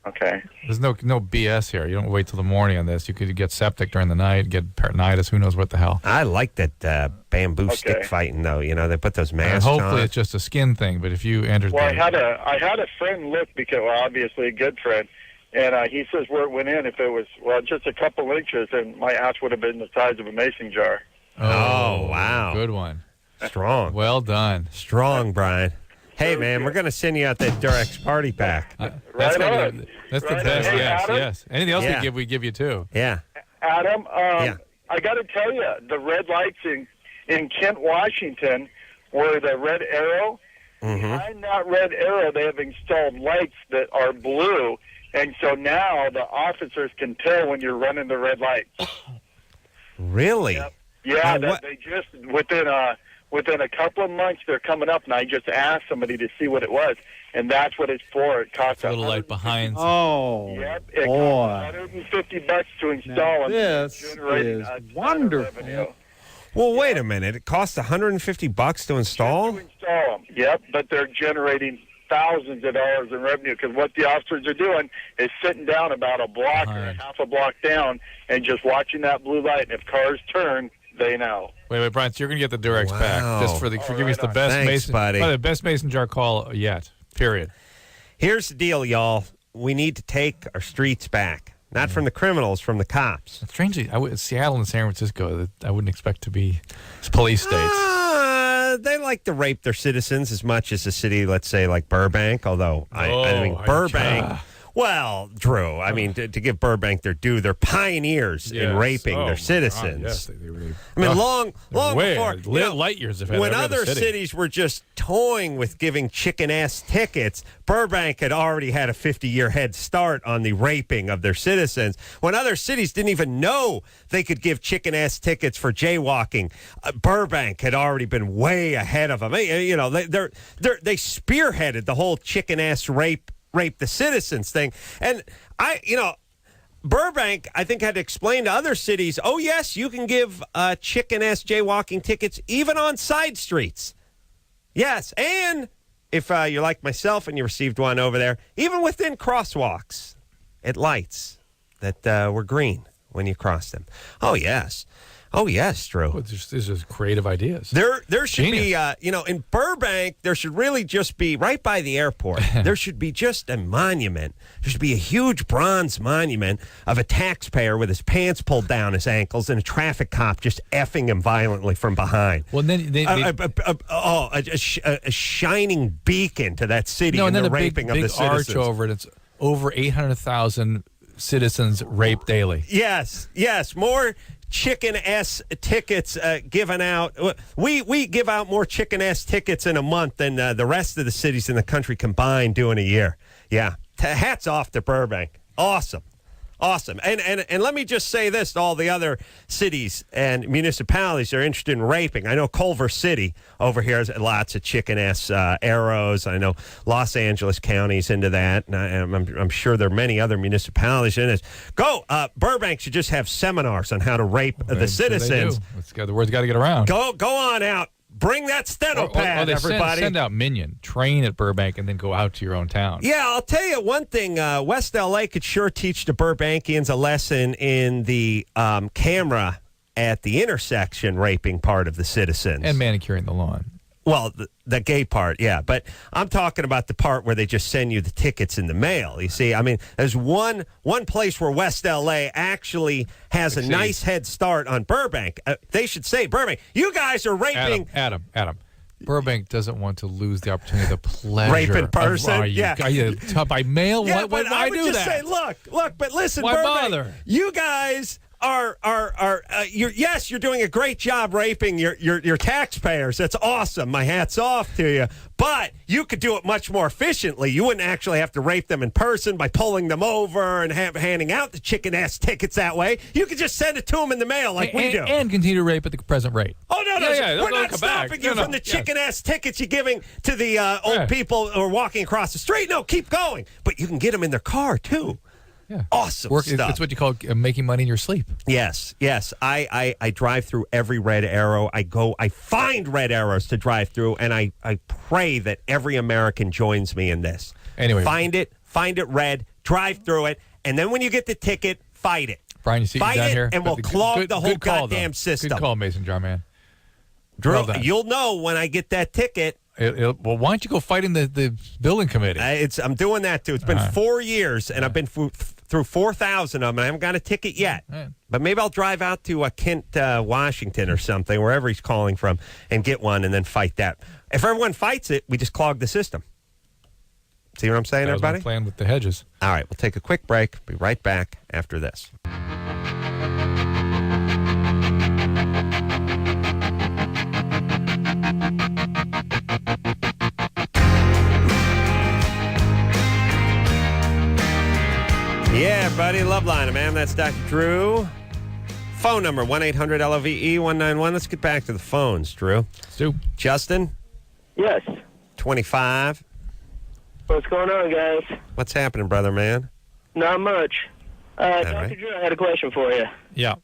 Okay. There's no BS here. You don't wait till the morning on this. You could get septic during the night, get peritonitis. Who knows what the hell? I like that bamboo stick fighting, though. They put those masks Hopefully on. it's just a skin thing. But if you entered, Well, I had a friend look because, well, obviously a good friend, and he says where it went in, if it was just a couple inches, and my ass would have been the size of a mason jar. Oh, wow. Good one. Strong. Well done. Strong, Brian. Hey, man, we're going to send you out that Durex party pack. That's Right the on. best. Hey, Yes, Adam? yes. Anything else Yeah. we give you too. Yeah. Adam, Yeah. I got to tell you, the red lights in Kent, Washington, where the red arrow, behind that red arrow, they have installed lights that are blue, and so now the officers can tell when you're running the red lights. Really? Yep. Yeah, what- they just within a couple of months they're coming up, and I just asked somebody to see what it was, and that's what it's for. It costs A little light behind. Oh, Yep, it boy. costs $150 to install them. This generating is a ton of wonderful. revenue. Well, wait a minute. It costs $150 to install? To install them. Yep, but they're generating thousands of dollars in revenue because what the officers are doing is sitting down about a block or Behind. half a block down and just watching that blue light. And if cars turn, they know. Wait, Brian. So you're gonna get the Durex Wow. pack just for giving us the best Thanks, mason, buddy. the best mason jar call yet. Period. Here's the deal, y'all. We need to take our streets back. Not from the criminals, from the cops. Strangely, Seattle and San Francisco, I wouldn't expect to be police states. They like to rape their citizens as much as a city, let's say, like Burbank. Although, I mean, Burbank. Well, Drew, I mean, to give Burbank their due, they're pioneers in raping their citizens. Yes, they really. I mean, long before light years have when other cities were just toying with giving chicken-ass tickets, Burbank had already had a 50-year head start on the raping of their citizens. When other cities didn't even know they could give chicken-ass tickets for jaywalking, Burbank had already been way ahead of them. You know, they spearheaded the whole chicken-ass rape the citizens thing. And Burbank, I think, had to explain to other cities, oh, yes, you can give chicken-ass jaywalking tickets even on side streets. Yes, and if you're like myself and you received one over there, even within crosswalks, at lights that were green when you crossed them. Oh, yes. Oh, yes, Drew. Well, these are creative ideas. There should Genius. be, in Burbank, there should really just be, right by the airport, there should be just a monument. There should be a huge bronze monument of a taxpayer with his pants pulled down his ankles and a traffic cop just effing him violently from behind. Well, then a shining beacon to that city no, and and the then a raping big of the citizens. arch over it. It's over 800,000 citizens raped daily. Yes, more chicken-ass tickets given out. We give out more chicken-ass tickets in a month than the rest of the cities in the country combined do in a year. Yeah. Hats off to Burbank. Awesome. And let me just say this to all the other cities and municipalities that are interested in raping. I know Culver City over here has lots of chicken-ass arrows. I know Los Angeles County's into that. And I'm sure there are many other municipalities in it. Burbank should just have seminars on how to rape the citizens. The word's got to get around. Go on out. Bring that steno pad, they everybody. Send out Minion. Train at Burbank and then go out to your own town. Yeah, I'll tell you one thing. West L.A. could sure teach the Burbankians a lesson in the camera at the intersection raping part of the citizens. And manicuring the lawn. Well, the gay part, yeah. But I'm talking about the part where they just send you the tickets in the mail. You see, I mean, there's one place where West L.A. actually has a nice head start on Burbank. They should say, Burbank, you guys are raping. Adam. Burbank doesn't want to lose the opportunity, the pleasure. Rape in person? By mail? Yeah, why I would do just that? say, look, but listen, Why Burbank, bother? you guys you're doing a great job raping your taxpayers. That's awesome. My hat's off to you. But you could do it much more efficiently. You wouldn't actually have to rape them in person by pulling them over and handing out the chicken-ass tickets that way. You could just send it to them in the mail like we do. And continue to rape at the present rate. Oh, no. Yeah, we're not stopping you from the chicken-ass tickets you're giving to the old people who are walking across the street. No, keep going. But you can get them in their car, too. Yeah. Awesome stuff. That's what you call making money in your sleep. Yes. I drive through every red arrow. I find red arrows to drive through, and I pray that every American joins me in this. Anyway. Find it red, drive through it, and then when you get the ticket, fight it. Brian, you see fight down it, here? and we'll clog the whole goddamn system. Good call, Mason Jar Man. Drew, you'll know when I get that ticket. Well, why don't you go fight in the building committee? I'm doing that, too. It's been 4 years, and I've been through 4,000 of them, and I haven't got a ticket yet. Right. But maybe I'll drive out to Kent, Washington or something, wherever he's calling from, and get one and then fight that. If everyone fights it, we just clog the system. See what I'm saying, everybody? Playing with the hedges. All right, we'll take a quick break. Be right back after this. Yeah, buddy, Loveline, man. That's Dr. Drew. Phone number, 1-800-LOVE-191. Let's get back to the phones, Drew. Stu. Justin? Yes. 25. What's going on, guys? What's happening, brother, man? Not much. Dr. right. Drew, I had a question for you. Yeah.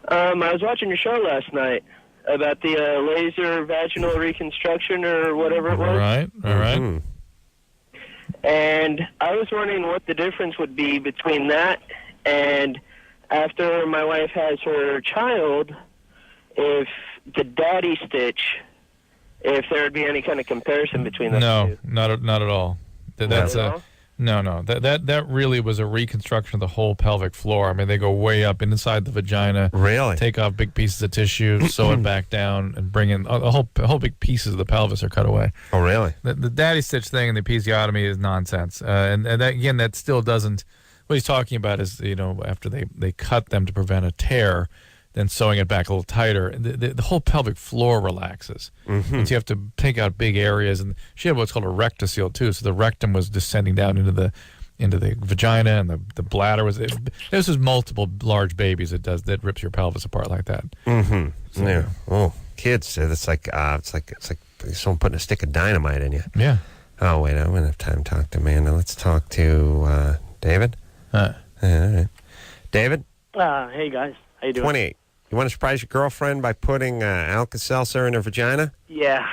I was watching your show last night about the laser vaginal reconstruction or whatever it was. All right. Mm-hmm. And I was wondering what the difference would be between that and after my wife has her child, if the daddy stitch, if there would be any kind of comparison between those two. No, not at all. That's no. That really was a reconstruction of the whole pelvic floor. I mean, they go way up inside the vagina. Really? Take off big pieces of tissue, sew it back down, and bring in a whole big pieces of the pelvis are cut away. Oh, really? The daddy stitch thing and the episiotomy is nonsense. And that, again, that still doesn't. What he's talking about is, after they cut them to prevent a tear, then sewing it back a little tighter, the whole pelvic floor relaxes. Mm-hmm. And so you have to take out big areas. And she had what's called a rectocele too. So the rectum was descending down into the vagina, and the bladder was. This is multiple large babies. That rips your pelvis apart like that. Mm-hmm. So, yeah. Oh, kids, it's like someone putting a stick of dynamite in you. Yeah. Oh wait, I don't have time to talk to Amanda. Let's talk to David. Huh. Yeah, all right. David. Hey guys, how you doing? 28. You want to surprise your girlfriend by putting Alka-Seltzer in her vagina? Yeah.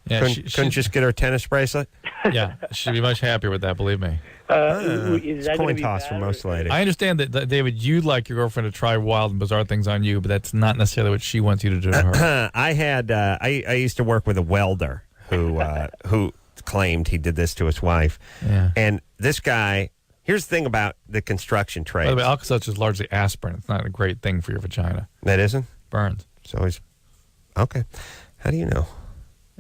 Yeah, Couldn't just get her a tennis bracelet? yeah, she'd be much happier with that. Believe me. Is that gonna Coin be toss bad for or- most ladies. I understand that, David, you'd like your girlfriend to try wild and bizarre things on you, but that's not necessarily what she wants you to do to her. I used to work with a welder who claimed he did this to his wife. Yeah. And this guy, here's the thing about the construction By trade. the way, Alka-Seltzer is largely aspirin. It's not a great thing for your vagina. That isn't? Burns. It's always okay. How do you know?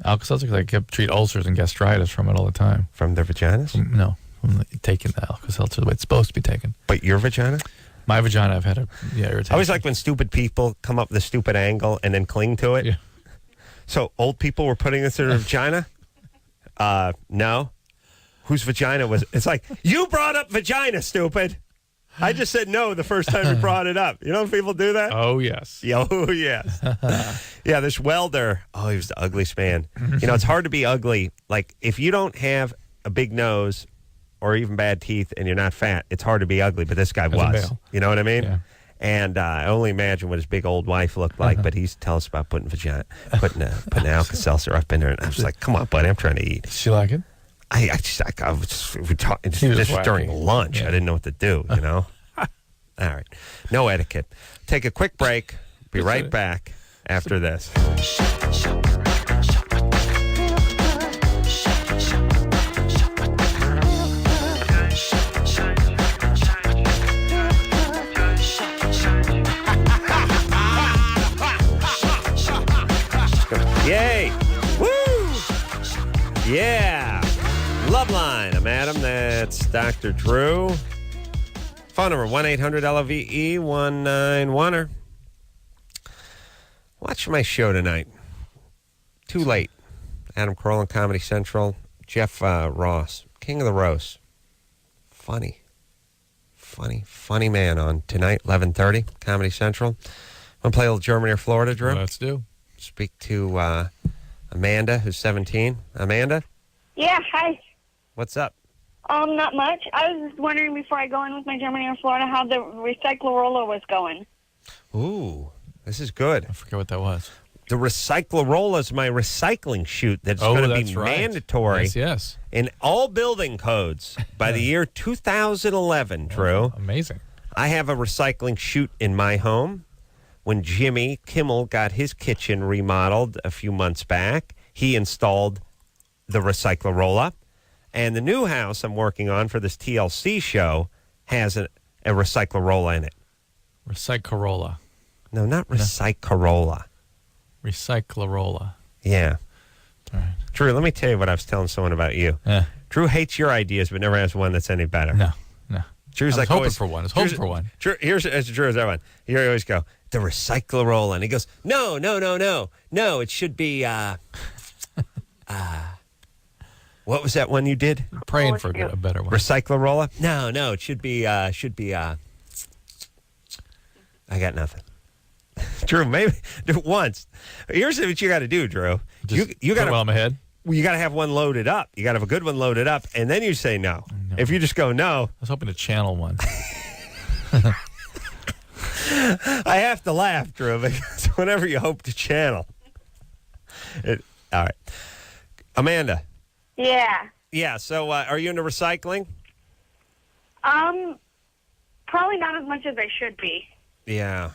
Alka-Seltzer, because I kept treat ulcers and gastritis from it all the time. From their vaginas? No, from taking the Alka-Seltzer the way it's supposed to be taken. But your vagina? My vagina, I've had a irritation. I always like when stupid people come up with a stupid angle and then cling to it. Yeah. So old people were putting this in their vagina? No. Whose vagina was it? It's like, you brought up vagina, stupid. I just said no the first time you brought it up. You know when people do that? Oh, yes. Oh, yes. Yeah, this welder, he was the ugliest man. You know, it's hard to be ugly. Like, if you don't have a big nose or even bad teeth and you're not fat, it's hard to be ugly, but this guy As a was. male. You know what I mean? Yeah. And I only imagine what his big old wife looked like, but he's telling us about putting Alka-Seltzer up in there. And I was like, come on, buddy, I'm trying to eat. Does she like it? I was just, we talk, this He was was wacky. during lunch. Yeah. I didn't know what to do, you know? All right. No etiquette. Take a quick break. Be right back after this. Yay! Woo! Yeah! Loveline. I'm Adam. That's Dr. Drew. Phone number 1-800-LOVE-191er. Watch my show tonight. Too late. Adam Carolla on Comedy Central. Jeff Ross, King of the Roast. Funny man on tonight, 11:30, Comedy Central. Want to play a little Germany or Florida, Drew? Let's do. Speak to Amanda, who's 17. Amanda, Yeah, hi. what's up? Not much. I was just wondering before I go in with my Germany or Florida how the Recyclarolla was going. Ooh, this is good. I forget what that was. The Recyclarolla is my recycling chute that's going to that's be right. mandatory Yes. in all building codes by the year 2011, Drew. Amazing. I have a recycling chute in my home. When Jimmy Kimmel got his kitchen remodeled a few months back, he installed the Recyclarolla. And the new house I'm working on for this TLC show has a Recyclarolla in it. Recyclarolla. No, not Recyclarolla. Recyclarolla. Yeah. All right. Drew, let me tell you what I was telling someone about you. Drew hates your ideas, but never has one that's any better. No. Drew's I was like hoping always, for one. I was hoping Drew's- for one. Drew, here's Drew's that one. You always go, the Recyclarolla. And he goes, no. No, it should be, what was that one you did? Praying for a better one. Recyclarolla? No, it should be, I got nothing. Drew, maybe do it once. Here's what you got to do, Drew. Just You put got it while I'm ahead. you got to have one loaded up. You got to have a good one loaded up, and then you say no. If you just go no, I was hoping to channel one. I have to laugh, Drew, because whenever you hope to channel. All right. Amanda. Yeah. Yeah, so are you into recycling? Probably not as much as I should be. Yeah.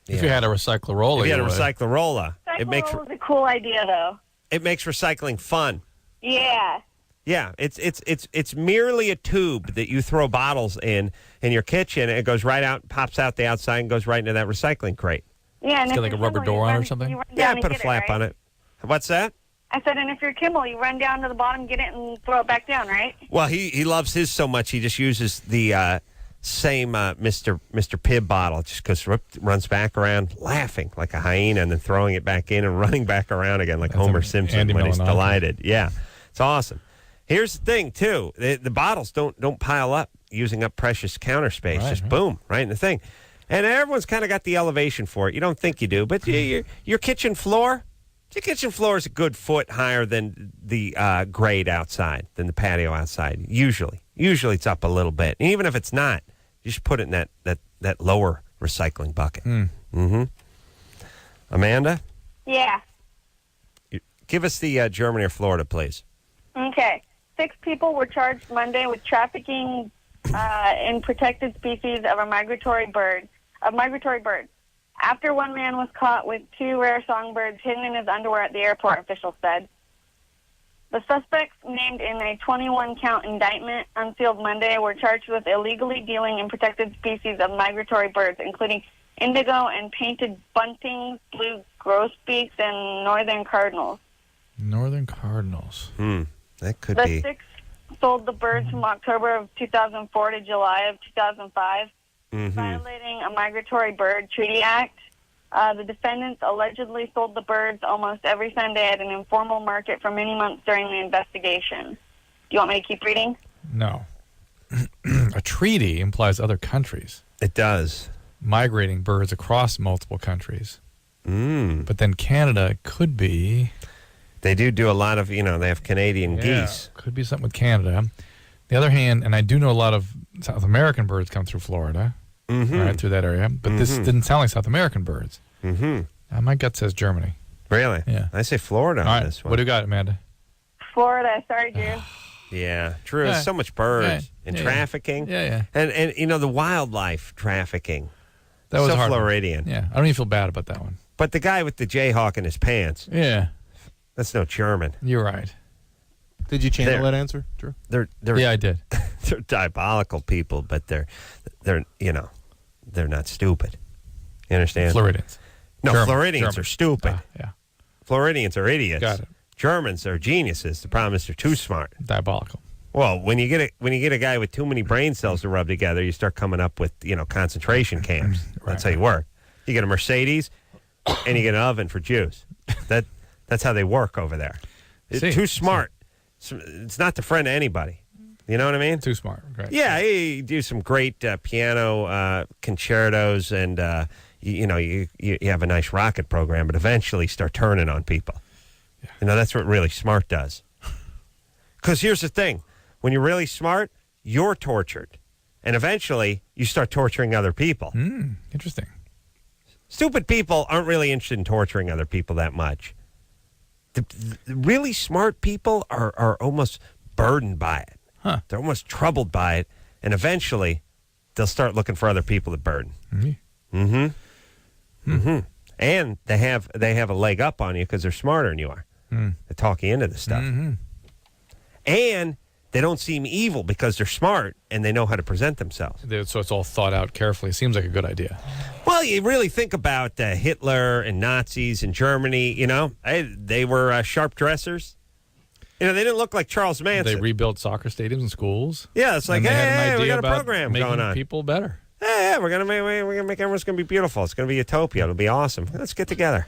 If you had a Recyclarolla, If you had a would. Recyclarolla, it makes Recyclarolla was a cool idea, though. recycling fun. Yeah. Yeah, it's merely a tube that you throw bottles in your kitchen. And it goes right out, pops out the outside, and goes right into that recycling crate. Yeah, and It's got if like you're a rubber Kimmel, door you on it or run- something? you run Yeah, down and put a get flap right? on it. What's that? I said, and if you're Kimmel, you run down to the bottom, get it, and throw it back down, right? Well, he loves his so much he just uses the same Mr. Pibb bottle. Just goes runs back around laughing like a hyena and then throwing it back in and running back around again like That's Homer a- Simpson Andy when he's Milonakis. delighted. Yeah, it's awesome. Here's the thing too: the bottles don't pile up, using up precious counter space. Right, just right. boom, right in the thing. And everyone's kind of got the elevation for it. You don't think you do, but your kitchen floor. Your kitchen floor is a good foot higher than the grade outside, than the patio outside. Usually it's up a little bit. And even if it's not, you just put it in that lower recycling bucket. Mm-hmm. Amanda, Yeah. give us the Germany or Florida, please. Okay. 6 people were charged Monday with trafficking in protected species of a migratory bird. After one man was caught with 2 rare songbirds hidden in his underwear at the airport, officials said. The suspects, named in a 21-count indictment unsealed Monday, were charged with illegally dealing in protected species of migratory birds, including indigo and painted buntings, blue grosbeaks, and northern cardinals. Northern cardinals. That could The be. 6 sold the birds from October of 2004 to July of 2005, violating a Migratory Bird Treaty Act. The defendants allegedly sold the birds almost every Sunday at an informal market for many months during the investigation. Do you want me to keep reading? No. A treaty implies other countries It does. migrating birds across multiple countries. Mm. But then Canada could be... They do a lot of, they have Canadian geese. Could be something with Canada. The other hand, and I do know a lot of South American birds come through Florida, right through that area, but this didn't sound like South American birds. My gut says Germany. Really? Yeah. I say Florida All on right, this one. what do you got, Amanda? Florida. Sorry, Drew. Yeah, Drew, Yeah. there's so much birds Yeah. and Yeah. trafficking. Yeah. And the wildlife trafficking. That was so hard. Floridian. Yeah, I don't even feel bad about that one. But the guy with the Jayhawk in his pants, Yeah, that's no German. you're right. Did you channel There. that answer, Drew? They're Yeah, I did. they're diabolical people, but they're not stupid. You understand? Floridians. No, German. Floridians are stupid. Yeah, Floridians are idiots. Got it. Germans are geniuses. The problem is they're too smart. diabolical. Well, when you get a guy with too many brain cells to rub together, you start coming up with concentration camps. That's how you work. You get a Mercedes, and you get an oven for Jews. That's how they work over there. It's too smart. It's not the friend of anybody. You know what I mean? Too smart. Right. Yeah, you do some great piano concertos, and you have a nice rocket program, but eventually start turning on people. Yeah. That's what really smart does. Because here's the thing: when you're really smart, you're tortured, and eventually you start torturing other people. Interesting. Stupid people aren't really interested in torturing other people that much. The really smart people are almost burdened by it. Huh. They're almost troubled by it, and eventually they'll start looking for other people to burden. And they have a leg up on you because they're smarter than you are. They talk you into the stuff. And they don't seem evil because they're smart and they know how to present themselves. So it's all thought out carefully. Seems like a good idea. Well, you really think about Hitler and Nazis in Germany, they were sharp dressers. They didn't look like Charles Manson. They rebuilt soccer stadiums and schools. Yeah, it's like, And they had an hey, we idea got a about program making going on. people better. Yeah, we're gonna make everyone's gonna be beautiful. It's gonna be utopia. It'll be awesome. Let's get together.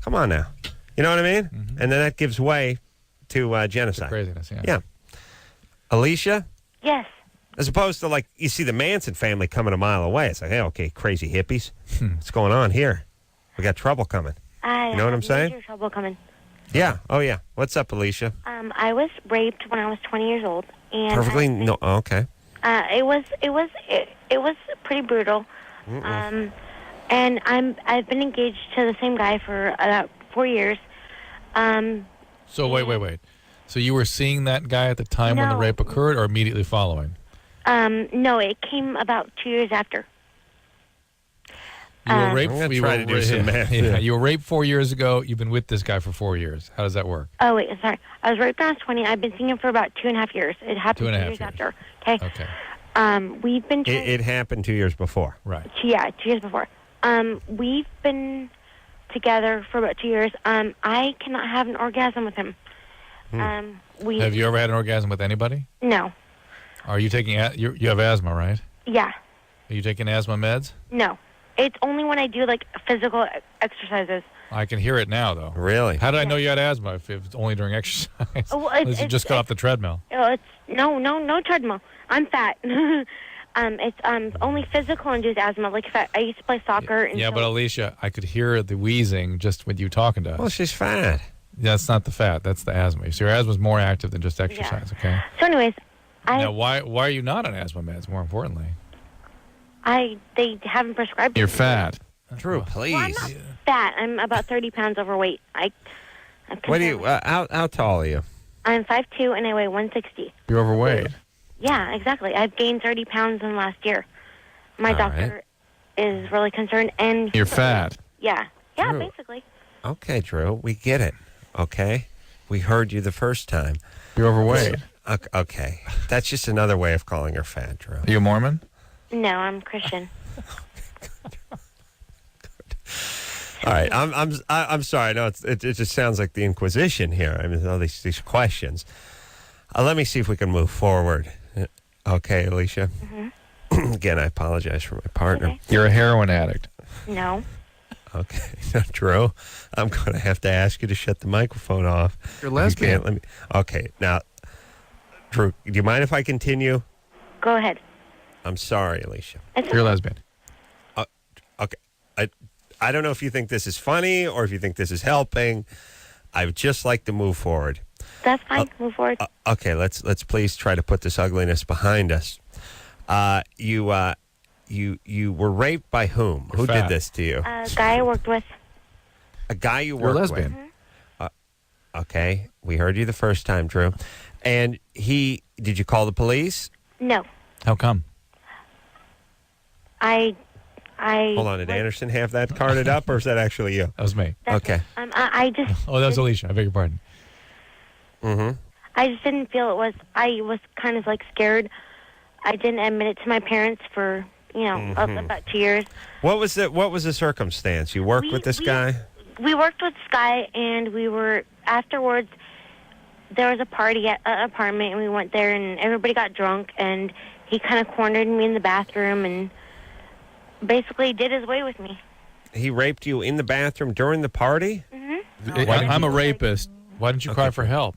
Come on now. You know what I mean? And then that gives way to genocide. Craziness, yeah. Yeah. Alicia, Yes. as opposed to you see the Manson family coming a mile away. It's like, hey, okay, crazy hippies. What's going on here? We got trouble coming. You know what I'm saying? Major trouble coming. Yeah. Oh yeah. What's up, Alicia? I was raped when I was 20 years old, and Perfectly. No. Okay. it was pretty brutal. And I've been engaged to the same guy for about 4 years. So wait. So you were seeing that guy at the time when the No. rape occurred, or immediately following? No, it came about 2 years after. You were raped. I'm gonna you try were to do some math. Yeah, you were raped 4 years ago. You've been with this guy for 4 years. How does that work? Oh wait, sorry. I was raped when I was 20. I've been seeing him for about 2.5 years. It happened 2 2.5 years years. after. Okay. Okay. We've been. It happened 2 years before. Right. Yeah, 2 years before. We've been together for about 2 years. I cannot have an orgasm with him. Have you ever had an orgasm with anybody? No. Are you taking? You have asthma, right? Yeah. Are you taking asthma meds? No. It's only when I do physical exercises. I can hear it now, though. Really? How did I know you had asthma if it was only during exercise? Well, Unless you just got off the treadmill. It's no treadmill. I'm fat. It's only physical induced asthma. Like if I used to play soccer. And Yeah, so, but Alicia, I could hear the wheezing just with you talking to us. Well, she's fat. That's not the fat. That's the asthma. So your asthma's more active than just exercise. Okay. So, anyways, Now, why are you not on asthma meds? More importantly, they haven't prescribed. you're it. fat. Drew, please. fat. I'm about 30 pounds overweight. What do you? How tall are you? I'm 5'2", and I weigh 160. You're overweight. Yeah, exactly. I've gained 30 pounds in the last year. My All doctor is really concerned, and You're fat. Yeah, Drew. basically. Okay, Drew, we get it. Okay, we heard you the first time. You're overweight. Okay, that's just another way of calling her fat, Drew. Are you a Mormon? No, I'm Christian. All right, I'm sorry. No, it just sounds like the Inquisition here. I mean, all these questions. Let me see if we can move forward. Okay, Alicia. Mm-hmm. Again, I apologize for my partner. Okay. You're a heroin addict. No. Okay, Drew, I'm going to have to ask you to shut the microphone off. You're lesbian. You can't let me. Okay, now, Drew, do you mind if I continue? Go ahead. I'm sorry, Alicia. You're a lesbian. Okay, I don't know if you think this is funny or if you think this is helping. I would just like to move forward. That's fine. Move forward. Okay, let's please try to put this ugliness behind us. You were raped by whom? You're Who fat. did this to you? A guy I worked with. A guy you You're a worked lesbian. with. Okay, we heard you the first time, Drew. And did you call the police? No. How come? I. Hold on, did Anderson have that carded up, or is that actually you? That was me. That's Okay. it. I just. Oh, that was Alicia. I beg your pardon. Mm-hmm. I just didn't feel it was. I was kind of like scared. I didn't admit it to my parents for about 2 years. What was the circumstance? You worked with this guy? We worked with this guy, and we were afterwards. There was a party at an apartment, and we went there, and everybody got drunk, and he kind of cornered me in the bathroom and basically did his way with me. He raped you in the bathroom during the party? Mm-hmm. I'm a rapist. Why didn't you cry for help?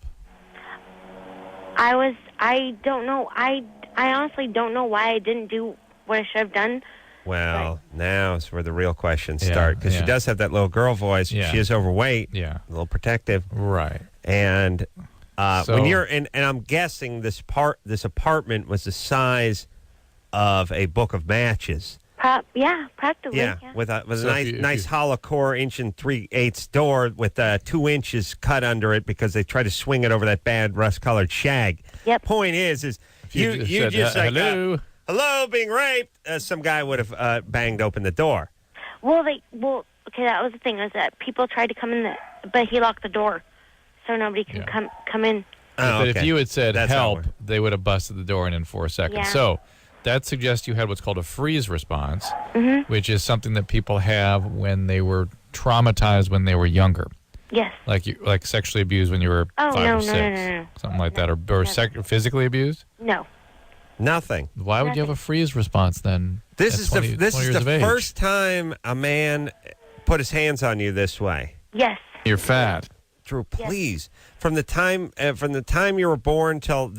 I don't know. I honestly don't know why I didn't do what I should have done. Well, now is where the real questions start, because she yeah. does have that little girl voice. Yeah. She is overweight, Yeah. a little protective, Right. and So- when you're and I'm guessing this apartment was the size of a book of matches. Practically. Yeah, with a So if you- nice hollow core 1 3/8 door with 2 inches cut under it because they try to swing it over that bad rust-colored shag. Yep. Point is you said, just like hello. hello, being raped. Some guy would have banged open the door. Okay, that was the thing, is that people tried to come in, but he locked the door, so nobody can come in. Oh, But okay. if you had said That's how it help, works. they would have busted the door in 4 seconds. Yeah. So that suggests you had what's called a freeze response, Mm-hmm. which is something that people have when they were traumatized when they were younger, Yes. like sexually abused when you were Oh, 5 no, or no, 6, no. something like that, or physically abused. No. Nothing. Why would you have a freeze response then? This at is 20 this 20 is years of the age? first time a man put his hands on you this way. Yes. You're fat. Drew, please. From the time you were born till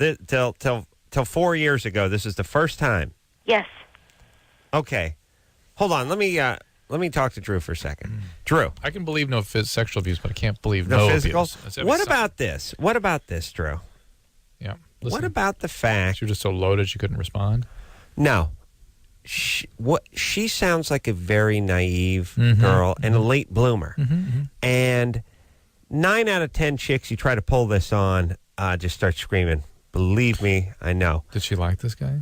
4 years ago, this is the first time. Yes. Okay, hold on. Let me talk to Drew for a second. Drew, I can believe no sexual abuse, but I can't believe the no physical. abuse. That's every What some- about this? What about this, Drew? Yeah. What Listen, about the fact? she was just so loaded she couldn't respond? No. She sounds like a very naive girl and a late bloomer. And 9 out of 10 chicks you try to pull this on just start screaming. Believe me, I know. Did she like this guy?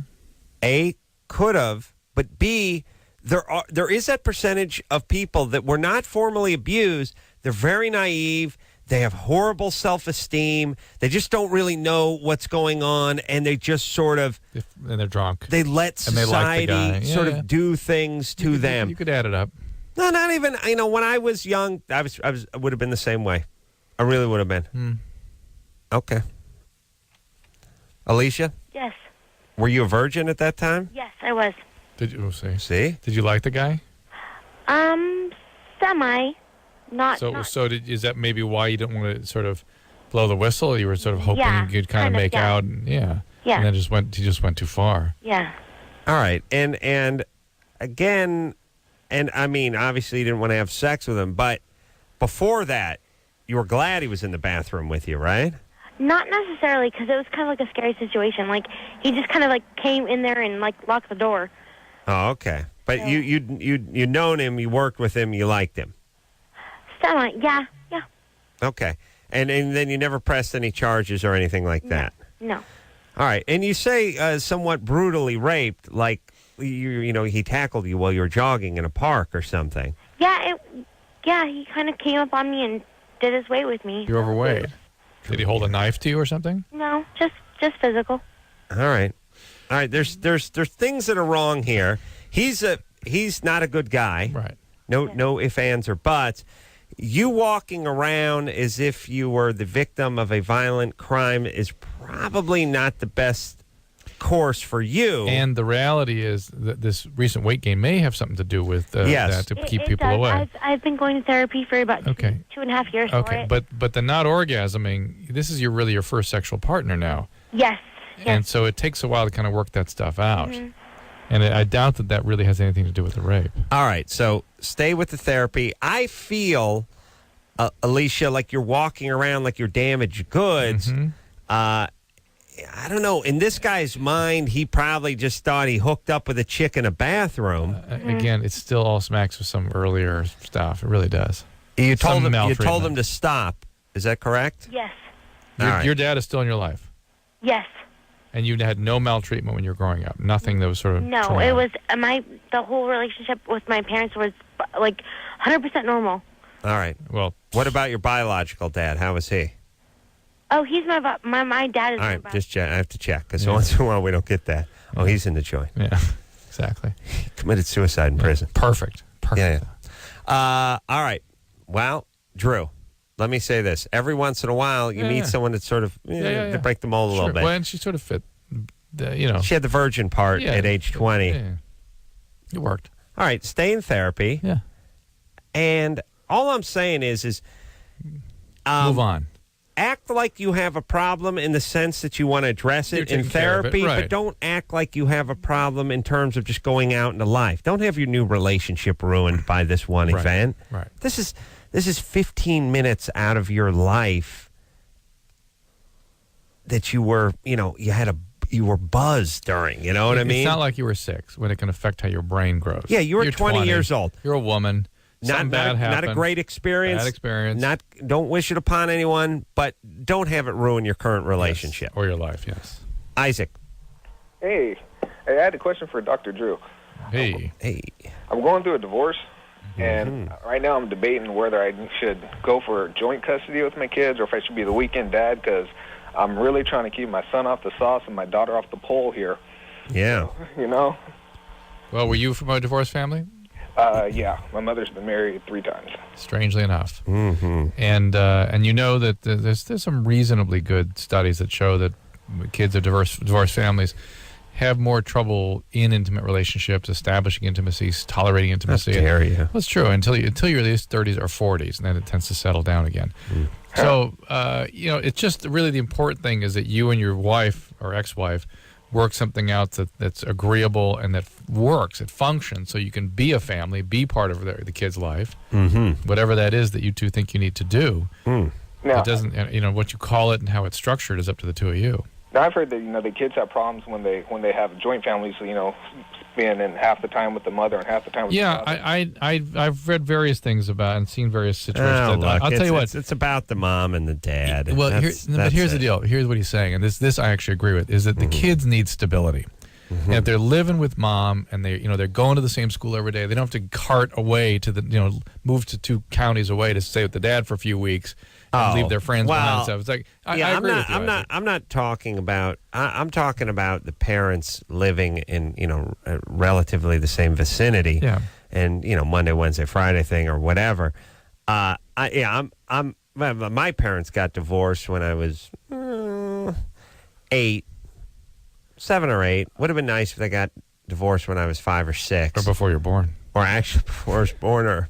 A, could have, but B, there is that percentage of people that were not formally abused. They're very naive. They have horrible self-esteem. They just don't really know what's going on, and they just sort of And they're drunk. they let And they like the society guy. sort Yeah. of do things to them. You could add it up. No, not even. When I was young, I would have been the same way. I really would have been. Okay. Alicia, Yes. were you a virgin at that time? Yes, I was. Did you see? See? Did you like the guy? Semi. Not. Is that maybe why you didn't want to sort of blow the whistle? You were sort of hoping Yeah, you'd kind of kind of, make yeah. out, and Yeah. and then he just went too far. Yeah. All right. And again, and I mean, obviously you didn't want to have sex with him, but before that, you were glad he was in the bathroom with you, right? Not necessarily, because it was kind of like a scary situation. Like, he just kind of like came in there and like locked the door. Oh, okay. But So- you'd known him, you worked with him, you liked him. Yeah. Okay. And then you never pressed any charges or anything like that? No. All right. And you say somewhat brutally raped, like he tackled you while you were jogging in a park or something. Yeah, he kind of came up on me and did his way with me. You're overweight. Did he hold a knife to you or something? No, just physical. All right. There's things that are wrong here. He's not a good guy. Right. No ifs, ands, or buts. You walking around as if you were the victim of a violent crime is probably not the best course for you. And the reality is that this recent weight gain may have something to do with that to keep people does. away. I've been going to therapy for about 2.5 years for it. But the not orgasming, this is really your first sexual partner now. Yes. And so it takes a while to kind of work that stuff out. Mm-hmm. And I doubt that really has anything to do with the rape. All right, so stay with the therapy. I feel, Alicia, like you're walking around like you're damaged goods. Mm-hmm. I don't know. In this guy's mind, he probably just thought he hooked up with a chick in a bathroom. Again, it still all smacks of some earlier stuff. It really does. You told him to stop. Is that correct? Yes. Your dad is still in your life. Yes. And you had no maltreatment when you were growing up. Nothing that was sort of No, traumatic. it was the whole relationship with my parents was like 100% normal. All right. Well, what about your biological dad? How was he? Oh, he's my dad is All my right, just check. I have to check because once in a while we don't get that. Oh, he's in the joint. Yeah, exactly. He committed suicide in prison. Perfect. Yeah. All right. Well, Drew, let me say this. Every once in a while, you meet someone that's sort of to break the mold a little bit. Well, and she sort of fit, She had the virgin part at age 20. Yeah. It worked. All right, stay in therapy. Yeah. And all I'm saying is move on. Act like you have a problem in the sense that you want to address it in taking care of it, therapy, right. but don't act like you have a problem in terms of just going out into life. Don't have your new relationship ruined by this one event. Right. This is 15 minutes out of your life that you were, you were buzzed during. You know what I mean? It's not like you were 6 when it can affect how your brain grows. Yeah, you were You're 20 years old. You're a woman. Something bad happened. Not a great experience. Bad experience. Don't wish it upon anyone, but don't have it ruin your current relationship. Yes. Or your life, yes. Isaac. Hey, I had a question for Dr. Drew. Hey. I'm going through a divorce, and right now I'm debating whether I should go for joint custody with my kids or if I should be the weekend dad, because I'm really trying to keep my son off the sauce and my daughter off the pole here. Yeah. So, Well, were you from a divorced family? Yeah. My mother's been married 3 times. Strangely enough. Mm-hmm. And that there's some reasonably good studies that show that kids of divorced families have more trouble in intimate relationships, establishing intimacies, tolerating intimacy. How dare you? That's true until you're at least 30s or 40s, and then it tends to settle down again. So, it's just really the important thing is that you and your wife or ex-wife work something out that's agreeable and that works, it functions, so you can be a family, be part of the kid's life, whatever that is that you two think you need to do. Now, it doesn't, what you call it and how it's structured is up to the two of you. Now, I've heard that the kids have problems when they have joint families. Spending half the time with the mother and half the time with the father. I've read various things about and seen various situations. I'll tell you what, it's about the mom and the dad. Well, but here's the deal. Here's what he's saying, and this I actually agree with, is that the kids need stability. And if they're living with mom and they're going to the same school every day, they don't have to cart away to move to 2 counties away to stay with the dad for a few weeks and leave their friends behind and stuff. It's like I agree with you. I'm not talking about. I'm talking about the parents living in relatively the same vicinity. Yeah. And Monday, Wednesday, Friday thing or whatever. My parents got divorced when I was 8. 7 or 8. Would have been nice if they got divorced when I was 5 or 6. Or before you're born. Or actually before I was born, or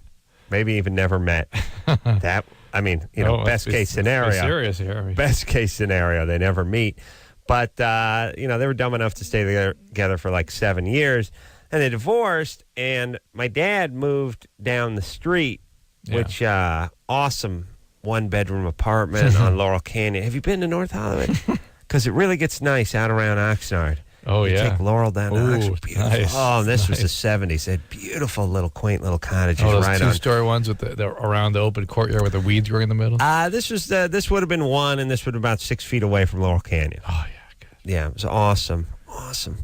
maybe even never met. Best case scenario. Serious here. Best case scenario, they never meet. But, they were dumb enough to stay together for like 7 years. And they divorced, and my dad moved down the street, which, awesome 1-bedroom apartment on Laurel Canyon. Have you been to North Hollywood? Because it really gets nice out around Oxnard. Oh, You yeah. take Laurel down to Ooh, Oxford. Beautiful. nice, Oh, and this was nice. the 70s. They had beautiful little, quaint little cottages Oh, those right on. two-story ones with the around the open courtyard with the weeds growing in the middle? This would have been one, and this would have been about 6 feet away from Laurel Canyon. Oh, yeah. Good. Yeah, it was awesome. Awesome.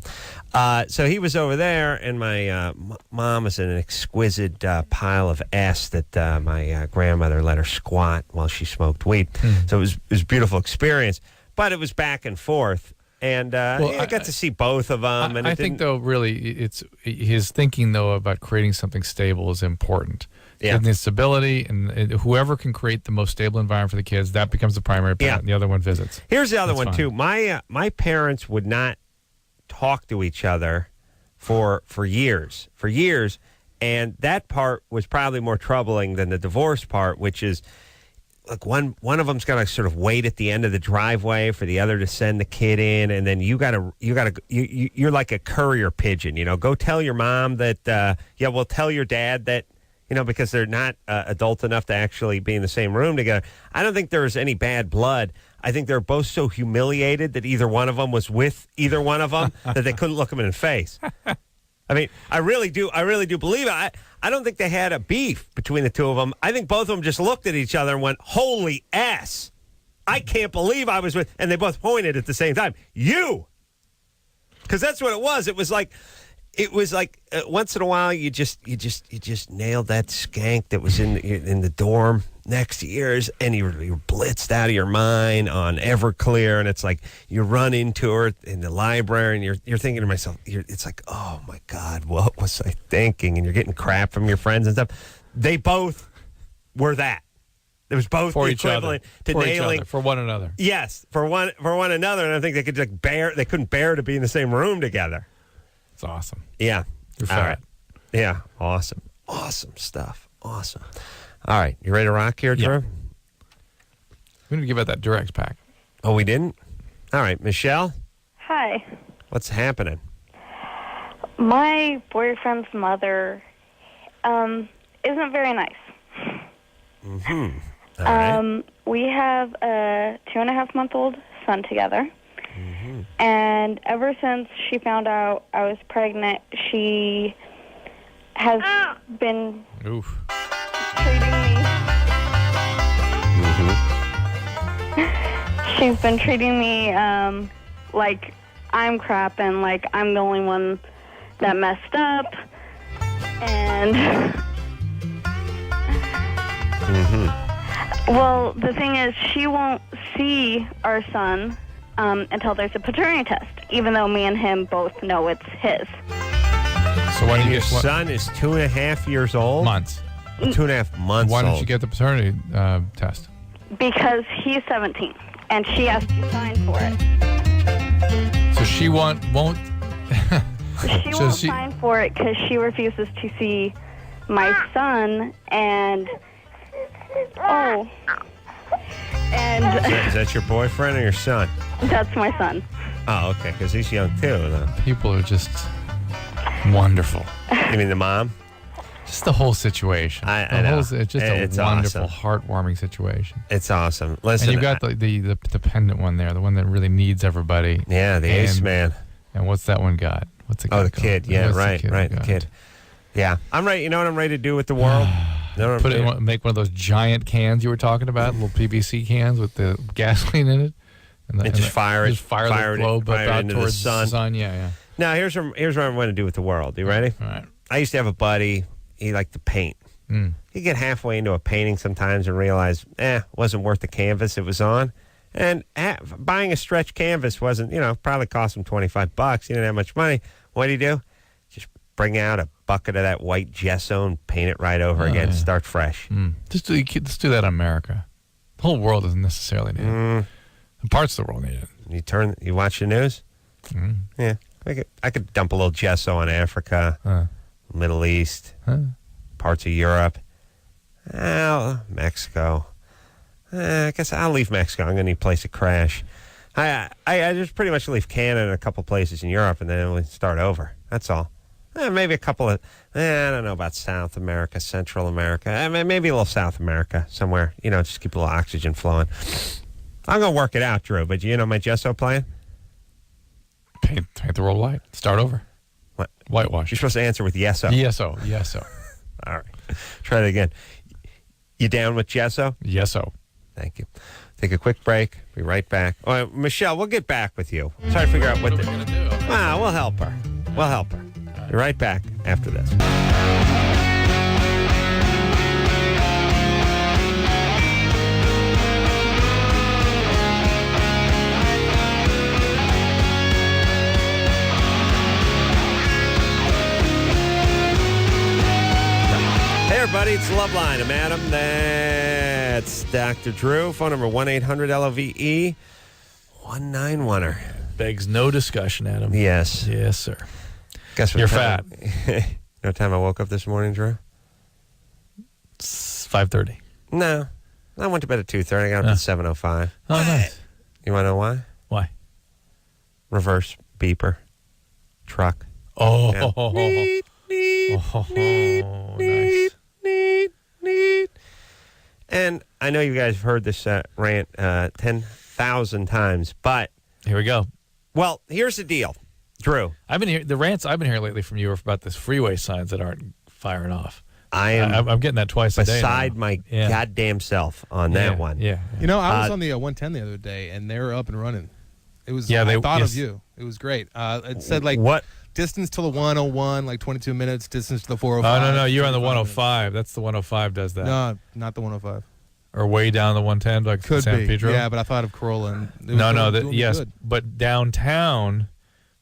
So he was over there, and my mom was in an exquisite pile of S that my grandmother let her squat while she smoked weed. So it was a beautiful experience, but it was back and forth. And I got to see both of them. And I think, though, really, it's his thinking, though, about creating something stable is important. Yeah. And the stability, and whoever can create the most stable environment for the kids, that becomes the primary parent. Yeah. And the other one visits. Here's the other That's one, fine. too. My parents would not talk to each other for years. For years. And that part was probably more troubling than the divorce part, which is, like one of them's got to sort of wait at the end of the driveway for the other to send the kid in, and then you're like a courier pigeon, go tell your mom that we'll tell your dad that, because they're not adult enough to actually be in the same room together. I don't think there was any bad blood. I think they're both so humiliated that either one of them was with either one of them that they couldn't look them in the face. I mean, I really do believe it. I don't think they had a beef between the two of them. I think both of them just looked at each other and went, "Holy S! I can't believe I was with," and they both pointed at the same time. You! Because that's what it was. It was like once in a while you just nailed that skank that was in the dorm next to yours, and you're blitzed out of your mind on Everclear, and it's like you run into her in the library, and you're thinking to myself, it's like, oh my God, what was I thinking? And you're getting crap from your friends and stuff. They both were that. It was both For the each other. equivalent to For each nailing other. For one another. Yes, for one another, and I think they could they couldn't bear to be in the same room together. It's awesome. Yeah. You're All fat. right. Yeah. Awesome. Awesome stuff. Awesome. All right. You ready to rock here, Drew? Yeah. We need to give out that direct pack. Oh, we didn't? All right. Michelle, Hi. what's happening? My boyfriend's mother isn't very nice. All right. We have a 2.5-month-old son together. And ever since she found out I was pregnant, she has been Oof. treating me. She's been treating me like I'm crap and like I'm the only one that messed up. And well, the thing is, she won't see our son until there's a paternity test, even though me and him both know it's his. So why And don't your you son is 2.5 years old? months? 2.5 months Why old. don't you get the paternity test? Because he's 17, and she has to sign for it. So she won't. She So won't she- sign for it because she refuses to see my son, and Is that your boyfriend or your son? that's my son. Oh, okay, because he's young too. Though. People are just wonderful. You mean the mom? Just the whole situation. I know. It's just It's a wonderful, awesome. heartwarming situation. It's awesome. Listen, And you've got the dependent one there, the one that really needs everybody. yeah, the ace and- man. And what's that one got? What's it Oh, got the called? kid. Yeah, What's right, got? the kid. Yeah, I'm ready. You know what I'm ready to do with the world? Put it in, make one of those giant cans you were talking about, little PVC cans with the gasoline in it, And just fire it. Just fire fire the it globe right out into the towards sun. Yeah. Now, here's what I'm going to do with the world. You ready? All right. I used to have a buddy. He liked to paint. He'd get halfway into a painting sometimes and realize, wasn't worth the canvas it was on. And buying a stretch canvas wasn't, probably cost him $25. He didn't have much money. What did he do? Just bring out a bucket of that white gesso and paint it right over again. Yeah. Start fresh. Let's do that in America. The whole world doesn't necessarily need it. Parts of the world need it. You watch the news? Yeah. I could dump a little gesso on Africa, Middle East, parts of Europe, Mexico. I guess I'll leave Mexico. I'm going to need a place to crash. I just pretty much leave Canada and a couple places in Europe, and then we'll start over. That's all. Maybe a couple of, I don't know about South America, Central America. Maybe a little South America somewhere. Just keep a little oxygen flowing. I'm going to work it out, Drew, but you know my gesso plan? Paint the road white. Start over. What? Whitewash. You're supposed to answer with yes-o. Yes-o. Yes-o. All right. Try that again. You down with yes-o? Yes-o. Thank you. Take a quick break. Be right back. Oh, Michelle, we'll get back with you. Try to figure out what are we going to do? we'll help her. We'll help her. Be right back after this. Hey, everybody, it's Loveline. I'm Adam. That's Dr. Drew. Phone number 1-800-LOVE. 191er. Begs no discussion, Adam. Yes. Yes, sir. Guess what You're time? You know what time I woke up this morning, Drew? It's 5:30. No. I went to bed at 2:30. I got up at 7:05. Oh, nice. You want to know why? Why? Reverse beeper. Truck. Oh. Yeah. Neat, nice. Neat. And I know you guys have heard this rant 10,000 times, but Here we go. well, here's the deal, Drew. The rants I've been hearing lately from you are about this freeway signs that aren't firing off. I'm getting that twice a day. beside now. my Yeah. goddamn self on that one. Yeah. You know, I was on the 110 the other day, and they were up and running. It was. Yeah, I thought yes. of you. It was great. It said like What? distance to the 101, like 22 minutes. Distance to the Oh, 405. no. You're on the 25 minutes. 105. That's the 105 does that. No, not the 105. Or way down the 110, like Could San be. Pedro. Yeah, but I thought of Carolla. And it was doing yes, good. but downtown,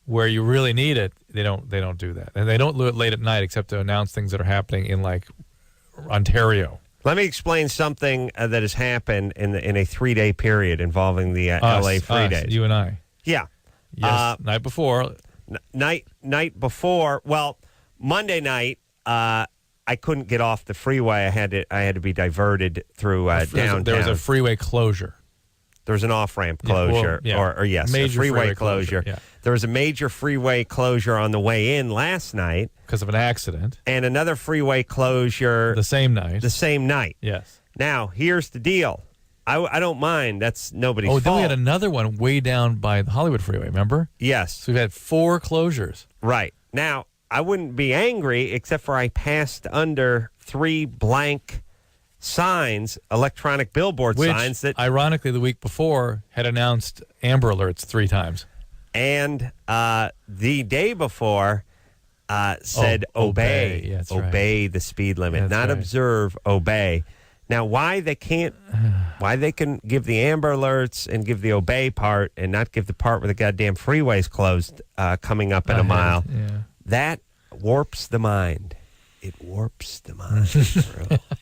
where you really need it, they don't do that, and they don't do it late at night except to announce things that are happening in like Ontario. Let me explain something that has happened in a 3-day period involving the LA free days. You and I. Yeah. Yes, night before. Night before. Well, Monday night, I couldn't get off the freeway. I had to be diverted through downtown. There was a freeway closure. There was an off-ramp closure, or yes, major a freeway closure. Yeah. There was a major freeway closure on the way in last night. Because of an accident. And another freeway closure The same night. Yes. Now, here's the deal. I don't mind. That's nobody's fault. Then we had another one way down by the Hollywood freeway, remember? Yes. So we've had 4 closures. Right. Now, I wouldn't be angry except for I passed under 3 blank signs, electronic billboard Which, signs that ironically, the week before had announced Amber Alerts 3 times. And the day before said obey. Yeah, that's obey the speed limit. That's not right. observe, obey. Now, why they can give the Amber Alerts and give the obey part and not give the part where the goddamn freeway's closed coming up in a mile, Yeah. that warps the mind. It warps the mind.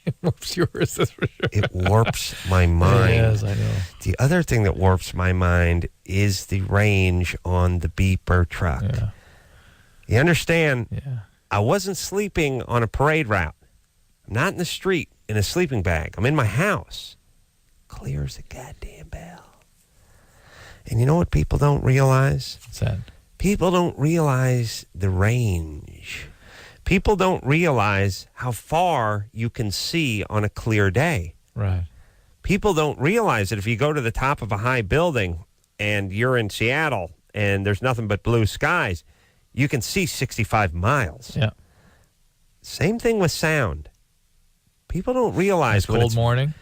It warps yours, that's for sure. It warps my mind. Yes, I know. The other thing that warps my mind is the range on the beeper truck. Yeah. You understand? Yeah. I wasn't sleeping on a parade route. I'm not in the street in a sleeping bag. I'm in my house. Clear as a goddamn bell. And you know what people don't realize? What's that? People don't realize the range. People don't realize how far you can see on a clear day. Right. People don't realize that if you go to the top of a high building and you're in Seattle and there's nothing but blue skies, you can see 65 miles. Yeah. Same thing with sound. People don't realize It's when cold it's morning.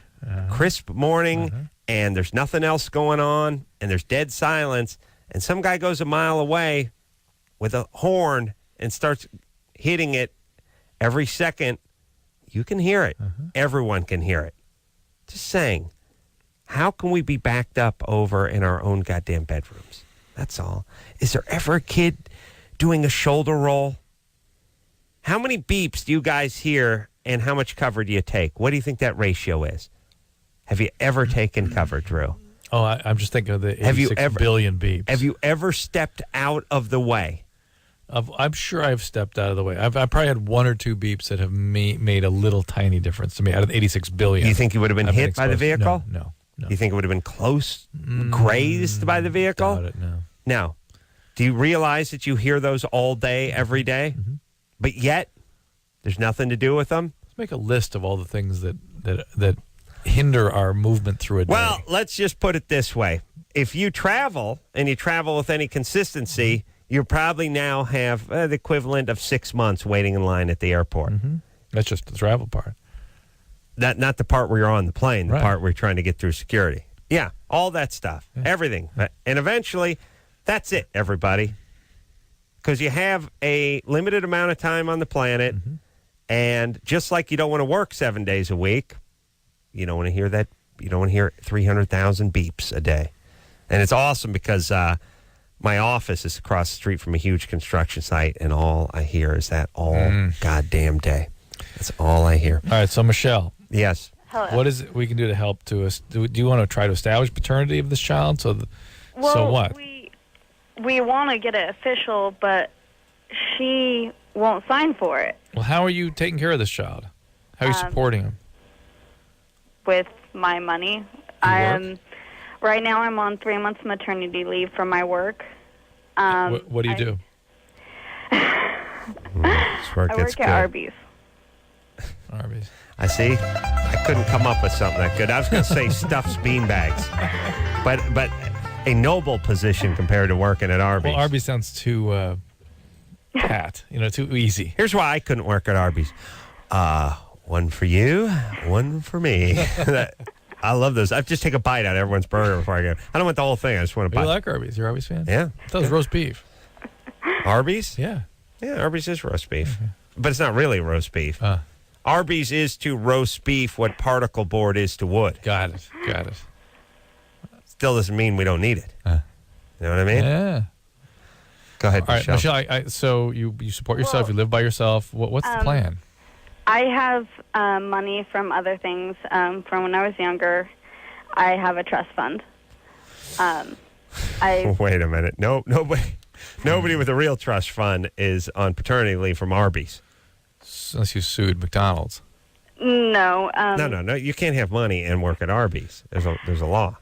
crisp morning and there's nothing else going on and there's dead silence and some guy goes a mile away with a horn and starts hitting it every second. You can hear it. Everyone can hear it. Just saying, how can we be backed up over in our own goddamn bedrooms? That's all. Is there ever a kid doing a shoulder roll? How many beeps do you guys hear and how much cover do you take? What do you think that ratio is? Have you ever taken cover, Drew? Oh, I'm just thinking of the Have you 86 ever- billion beeps. Have you ever stepped out of the way? I'm sure I've stepped out of the way. I've probably had 1 or 2 beeps that have made a little tiny difference to me out of the 86 billion. You think you would have been I've hit by the exposed- vehicle? No. You think it would have been close, grazed by the vehicle? Doubt it, no. Now, do you realize that you hear those all day, every day? But yet, there's nothing to do with them? Let's make a list of all the things that hinder our movement through a day. Well, let's just put it this way. If you travel, and you travel with any consistency, you probably now have the equivalent of 6 months waiting in line at the airport. Mm-hmm. That's just the travel part. Not the part where you're on the plane, the Right. part where you're trying to get through security. Yeah, all that stuff, everything. And eventually, that's it, everybody. Because you have a limited amount of time on the planet, and just like you don't want to work 7 days a week, you don't want to hear that. You don't want to hear 300,000 beeps a day. And it's awesome because my office is across the street from a huge construction site, and all I hear is that all goddamn day. That's all I hear. All right, so Michelle. Yes. Hello. What is it we can do to help to us? Do you want to try to establish paternity of this child? So what? We want to get it official, but she won't sign for it Well, how are you taking care of this child? How are you supporting him? with my money. Right now I'm on 3 months maternity leave from my work. What do you do? This work I gets work good. at Arby's. Arby's. I see. I couldn't come up with something that good. I was going to say stuffed beanbags, but a noble position compared to working at Arby's. Well, Arby's sounds too pat, too easy. Here's why I couldn't work at Arby's. One for you, one for me. I love those. I just take a bite out of everyone's burger before I go. I don't want the whole thing. I just want a You bite. like Arby's? You're an Arby's fan? Yeah. I thought it was roast beef. Arby's? Yeah. Yeah, Arby's is roast beef. But it's not really roast beef. Arby's is to roast beef what particle board is to wood. Got it. Still doesn't mean we don't need it. You know what I mean? Yeah. Go ahead, All right, Michelle. Michelle. So you support yourself. You live by yourself. What's the plan? I have money from other things from when I was younger. I have a trust fund. Wait a minute. No, nobody with a real trust fund is on paternity leave from Arby's. Unless you sued McDonald's. No. No. You can't have money and work at Arby's. There's a law.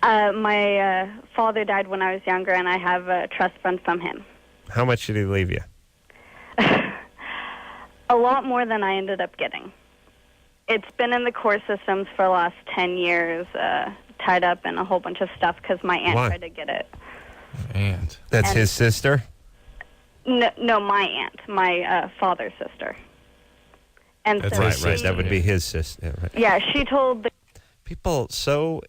My father died when I was younger, and I have a trust fund from him. How much did he leave you? A lot more than I ended up getting. It's been in the court systems for the last 10 years, tied up in a whole bunch of stuff because my aunt Why? tried to get it. Aunt. That's his sister? No, my aunt, my father's sister. And That's so his Right. sister. That would be his sister. Yeah, right. Yeah, she told the People so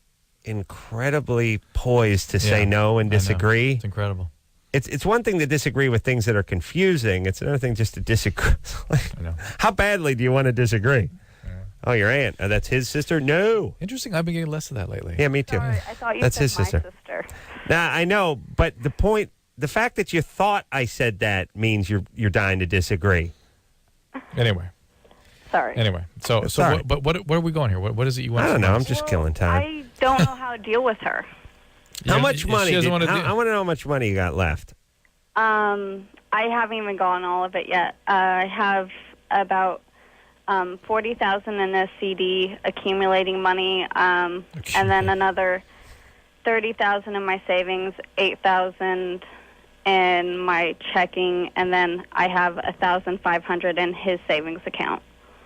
incredibly poised to Yeah, say no and I know. disagree. It's incredible. It's one thing to disagree with things that are confusing. It's another thing just to disagree. I know. How badly do you want to disagree? Oh, your aunt. That's his sister? No. Interesting. I've been getting less of that lately. Yeah, me too. Sorry, I thought you That's said his my sister. Nah, I know, but the fact that you thought I said that means you're dying to disagree. Anyway. Sorry. Anyway. So all right. but what are we going here? What is it you want? I don't from know. I'm us? just killing time. I don't know how to deal with her. How Yeah, much she money? doesn't wanna I want to know how much money you got left. I haven't even gotten all of it yet. I have about 40,000 in a CD, accumulating money, and then another 30,000 in my savings, 8,000 in my checking, and then I have 1,500 in his savings account.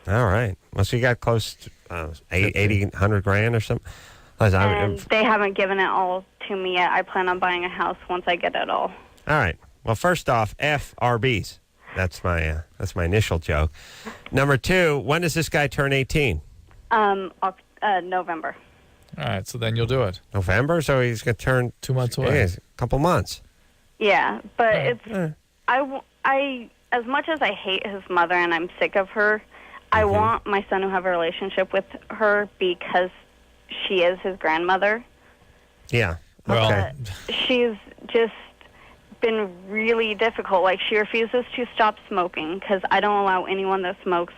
All right. Well, so you got close to 80, 100 grand or something? And they haven't given it all to me yet. I plan on buying a house once I get it all. All right. Well, first off, FRBs. That's my initial joke. Number two, when does this guy turn 18? November. All right. So then you'll do it. November? So he's going to turn 2 months away. Yeah, a couple months. Yeah, but I as much as I hate his mother and I'm sick of her, I want my son to have a relationship with her because she is his grandmother. Yeah. Well, Okay. She's just been really difficult. Like, she refuses to stop smoking because I don't allow anyone that smokes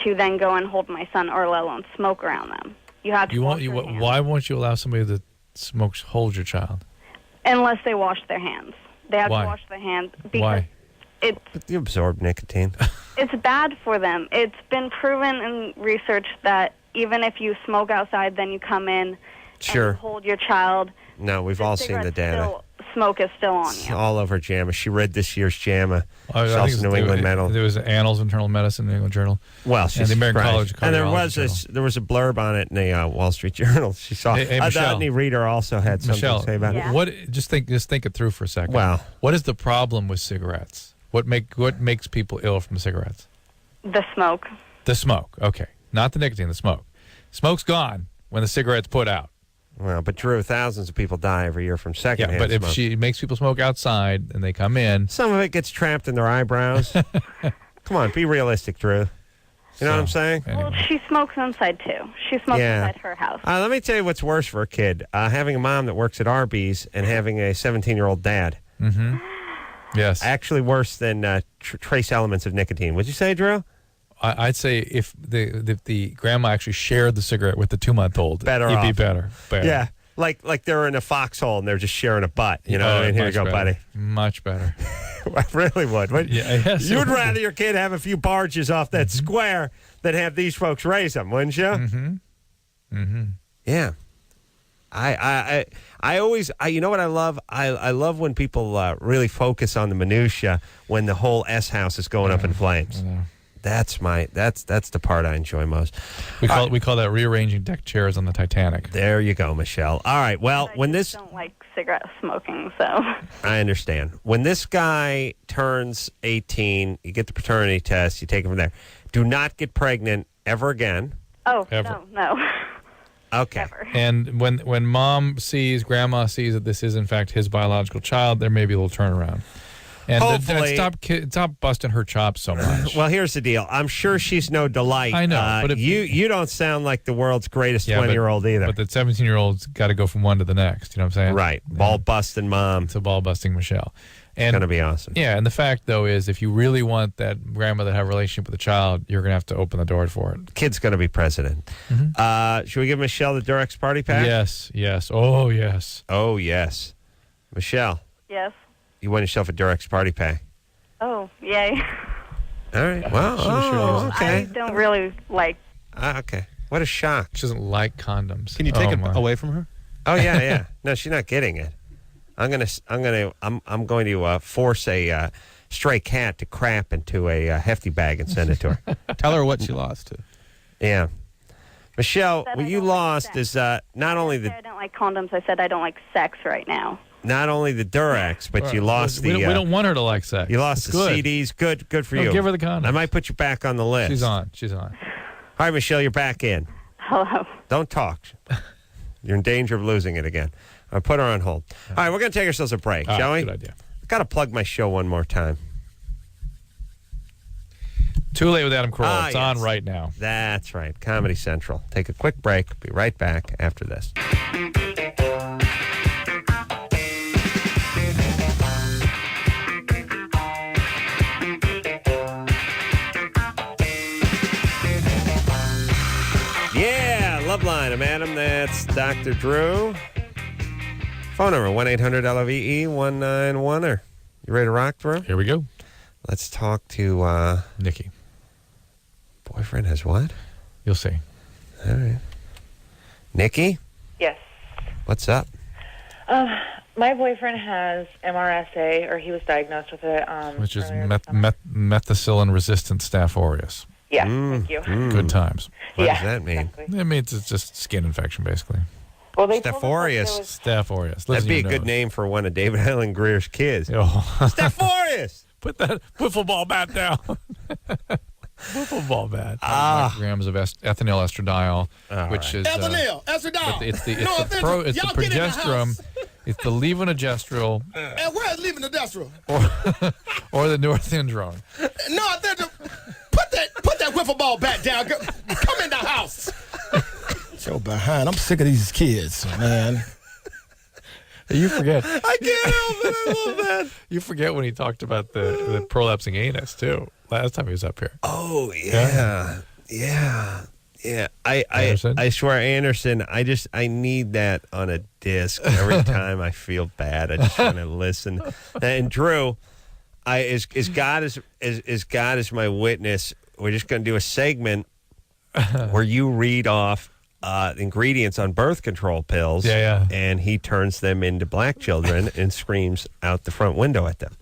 to then go and hold my son or let alone smoke around them. You have to wash your hands. Why won't you allow somebody that smokes hold your child? Unless they wash their hands. They have Why? to wash their hands because Why? You absorb nicotine. it's bad for them. It's been proven in research that even if you smoke outside, then you come in and Sure. you hold your child. No, we've all seen the cigarettes data. smoke is still on It's you. all over JAMA. She read this year's JAMA. I She's think also New England Medal. There was Annals of Internal Medicine, New England Journal. Well, and she's the American surprised. College And Cardiology there was a blurb on it in the Wall Street Journal. She saw. Hey, Michelle. Rodney Reader also had something Michelle, to say about it. what? Just think it through for a second. Wow. What is the problem with cigarettes? What makes people ill from cigarettes? The smoke. The smoke. Okay, not the nicotine. The smoke. Smoke's gone when the cigarette's put out. Well, but Drew, thousands of people die every year from secondhand Yeah, but if smoke. she makes people smoke outside and they come in, Some of it gets trapped in their eyebrows. Come on, be realistic, Drew. You know what I'm saying? Well, she smokes inside too. She smokes Yeah. inside her house. Let me tell you what's worse for a kid: having a mom that works at Arby's and having a 17-year-old dad. Mm-hmm. Yes. Actually, worse than trace elements of nicotine. Would you say, Drew? I'd say if the grandma actually shared the cigarette with the 2-month-old, Better he'd be off. better. Yeah, like they're in a foxhole and they're just sharing a butt. You know what I mean? Here you much go, better. buddy. Much better. I really would. Yeah, yes, You'd it would. rather your kid have a few barges off that square than have these folks raise them, wouldn't you? Mm-hmm. Mm-hmm. Yeah. I always, you know what I love? I love when people really focus on the minutia when the whole S house is going up in flames. That's the part I enjoy most. We call that rearranging deck chairs on the Titanic. There you go, Michelle. All right. Well, when this, I don't like cigarette smoking, so. I understand. When this guy turns 18, you get the paternity test, you take him from there. Do not get pregnant ever again. Oh, Ever. no. Okay. And when grandma sees that this is in fact his biological child, there may be a little turnaround. And Hopefully. stop busting her chops so much. Well, here's the deal. I'm sure she's no delight. I know, but if you don't sound like the world's greatest 20-year-old either. But the 17-year-old's got to go from one to the next. You know what I'm saying? Right. Ball busting mom. To ball busting Michelle. It's going to be awesome. Yeah, and the fact, though, is if you really want that grandmother to have a relationship with the child, you're going to have to open the door for it. Kid's going to be president. Should we give Michelle the Durex party pack? Yes. Oh, yes. Oh, yes. Michelle, Yes. you won yourself a Durex party pack. Oh, yay. All right. Well, okay. I don't really like. Okay. What a shock. She doesn't like condoms. Can you take it my. away from her? Oh, yeah. No, she's not getting it. I'm going to force a stray cat to crap into a hefty bag and send it to her. Tell her what she lost to. Yeah. Michelle, Said what I you don't like lost sex. is not only I don't like condoms. I said I don't like sex right now. not only the Durex, but you lost we the. we don't want her to like sex. You lost It's the good. CDs. Good for No, you. give her the condoms. I might put you back on the list. She's on. All right, Michelle, you're back in. Hello. Don't talk. You're in danger of losing it again. I'll put her on hold. All right, we're going to take ourselves a break, All shall right, we? good idea. Got to plug my show one more time. Too Late with Adam Carolla. It's on yes. right now. That's right. Comedy Central. Take a quick break. Be right back after this. Yeah, Loveline. I'm Adam. That's Dr. Drew. Phone number 1-800-LOVE-191. You ready to rock, Drew? Here we go. Let's talk to Nikki. boyfriend has what? You'll see. All right. Nikki, Yes. what's up? My boyfriend has MRSA, or he was diagnosed with it. Which is earlier this methicillin-resistant Staph aureus. Yeah, thank you. Good times. What Yeah, does that mean? exactly. It means it's just skin infection, basically. Well, they Staph told us that aureus. there was- Staph aureus. That'd Listen be a to your good nose. name for one of David Allen Greer's kids. Oh. Staph aureus. Put that wiffle ball bat down. Wiffle ball bat. Grams of ethinyl estradiol, which is Ethinyl, estradiol. but it's the No offense, it's the y'all get in the progesterone. house. It's the levonorgestrel And where's leaving the industrial? or the norethindrone. No, I think put that wiffle ball back down. Come in the house. So behind, I'm sick of these kids, man. You forget. I can't help it. I love that. You forget when he talked about the prolapsing anus too. Last time he was up here. Oh yeah. Anderson? I swear, Anderson. I need that on a disc every time I feel bad. I just want to listen. And Drew, as God is my witness, we're just going to do a segment where you read off ingredients on birth control pills. Yeah. And he turns them into black children and screams out the front window at them.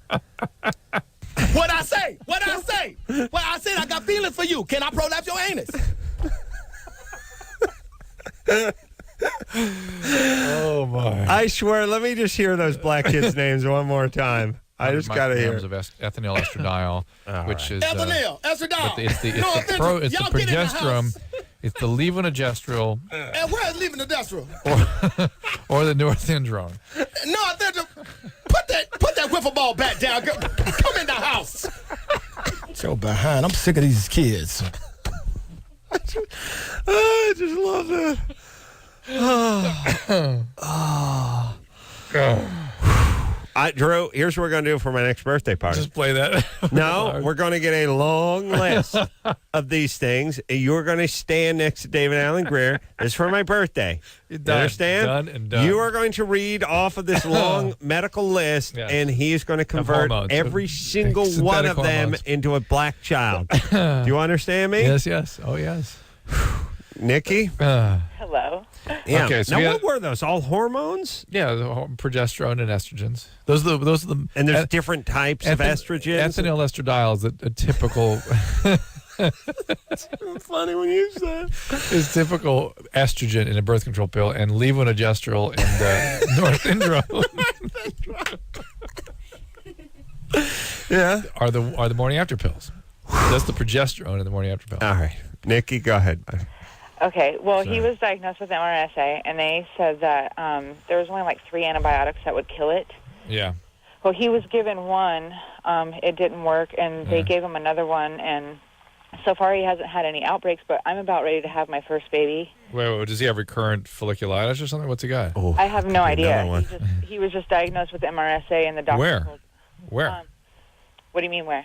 What I say? What I say? Well, I said I got feelings for you. Can I prolapse your anus? Oh, my. I swear, let me just hear those black kids' names one more time. I just got to hear. Of ethinyl estradiol, which is ethinyl estradiol. It's the progesterone. It's the levonorgestrel. And where's levonorgestrel? or the norethindrone. Put that wiffle ball bat down. Come in the house. So behind. I'm sick of these kids. I just love that. Drew, here's what we're going to do for my next birthday party. Just play that. No, we're going to get a long list of these things. You're going to stand next to David Allen Greer. This is for my birthday. You understand? Done and done. You are going to read off of this long medical list, and he's going to convert every single one of them into a black child. Do you understand me? Yes. Oh, yes. Nikki? Hello. Yeah. Okay, so now, what were those? All hormones? Yeah, the progesterone and estrogens. Those are the. And there's different types of estrogens. Ethinyl estradiol is a typical. It's funny when you say it. It's typical estrogen in a birth control pill, and levonorgestrel and norethindrone. Yeah, are the morning after pills. That's the progesterone in the morning after pill. All right, Nikki, go ahead. Okay, well, he was diagnosed with MRSA, and they said that there was only like 3 antibiotics that would kill it. Yeah. Well, he was given one. It didn't work, and they gave him another one, and so far he hasn't had any outbreaks, but I'm about ready to have my first baby. Wait, does he have recurrent folliculitis or something? What's he got? Oh, I have no idea. He was just diagnosed with MRSA, and the doctor told, Where? What do you mean where?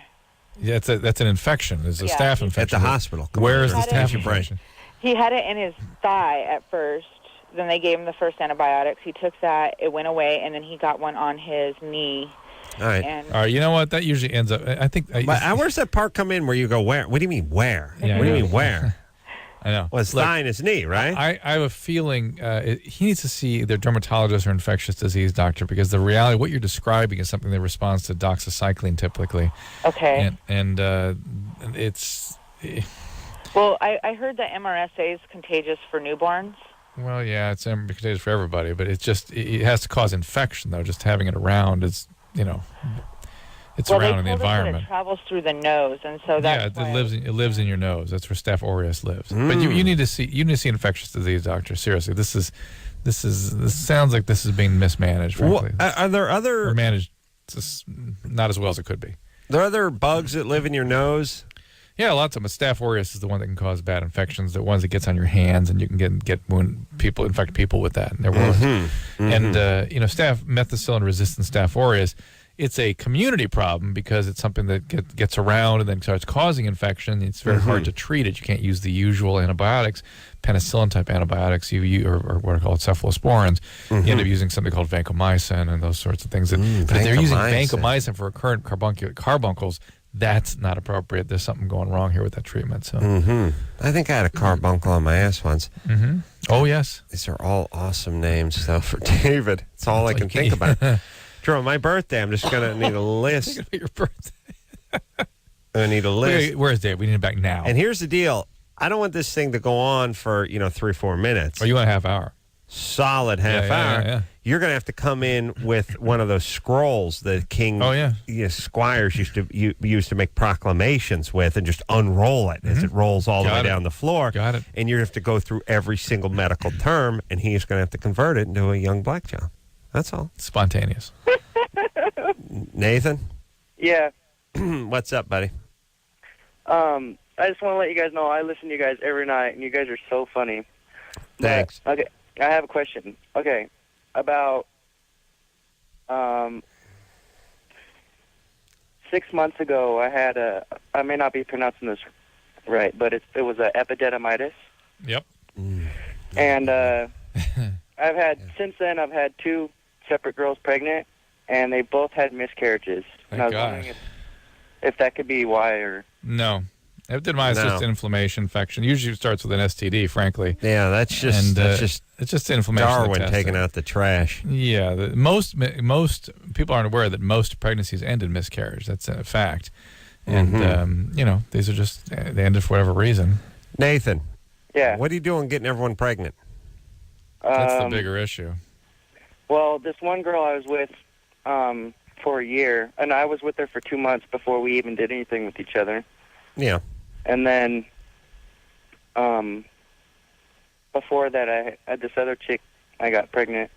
Yeah, that's an infection. It's a staph infection. At the hospital. Where is the staph infection? He had it in his thigh at first. Then they gave him the first antibiotics. He took that. It went away, and then he got one on his knee. All right. All right. You know what? That usually ends up. I think. Where's that part come in where you go, where? What do you mean, where? Yeah, what do you mean, where? I know. Well, it's thigh and his knee, right? I have a feeling he needs to see either dermatologist or infectious disease doctor, because the reality, what you're describing, is something that responds to doxycycline typically. Okay. And it's. Well, I heard that MRSA is contagious for newborns. Well, yeah, it's contagious for everybody, but it has to cause infection, though. Just having it around is, it's around in the environment. It travels through the nose, and so that's it lives in your nose. That's where Staph aureus lives. But you need to see infectious disease doctor. Seriously, this sounds like this is being mismanaged. Frankly, are there other or managed just not as well as it could be? There are other bugs that live in your nose. Yeah, lots of them. Staph aureus is the one that can cause bad infections. The ones that gets on your hands, and you can infect people with that in their wounds. And staph methicillin-resistant Staph aureus, it's a community problem because it's something that gets around and then starts causing infection. It's very hard to treat it. You can't use the usual antibiotics, penicillin-type antibiotics, or what are called cephalosporins. You end up using something called vancomycin and those sorts of things. But if they're using vancomycin for recurrent carbuncles, that's not appropriate. There's something going wrong here with that treatment. So, I think I had a carbuncle on my ass once. Oh, yes. These are all awesome names, though, for David. It's all I can think about. Drew, on my birthday, I'm just going to need a list. Your birthday. I need a list. Where's Dave? We need it back now. And here's the deal. I don't want this thing to go on for, 3 or 4 minutes. Oh, you want a half hour? Solid half hour. Yeah. You're going to have to come in with one of those scrolls that King squires used to make proclamations with, and just unroll it as it rolls all the way down the floor. Got it. And you have to go through every single medical term, and he's going to have to convert it into a young black child. That's all. Spontaneous. Nathan? Yeah. What's up, buddy? I just want to let you guys know I listen to you guys every night, and you guys are so funny. Thanks. But, okay, I have a question. Okay, about 6 months ago, I had I may not be pronouncing this right, but it was a epididymitis. Yep. And since then, I've had 2 separate girls pregnant, and they both had miscarriages. And I was wondering if that could be why, or... No. Epididymitis is just inflammation, infection. Usually it starts with an STD, frankly. Yeah, that's just it's just inflammation. Darwin taking out the trash. Yeah, most people aren't aware that most pregnancies end in miscarriage. That's a fact. And these are just they ended for whatever reason. Nathan. Yeah. What are you doing getting everyone pregnant? That's the bigger issue. Well, this one girl I was with for a year, and I was with her for 2 months before we even did anything with each other. Yeah. And then before that, I had this other chick. I got pregnant,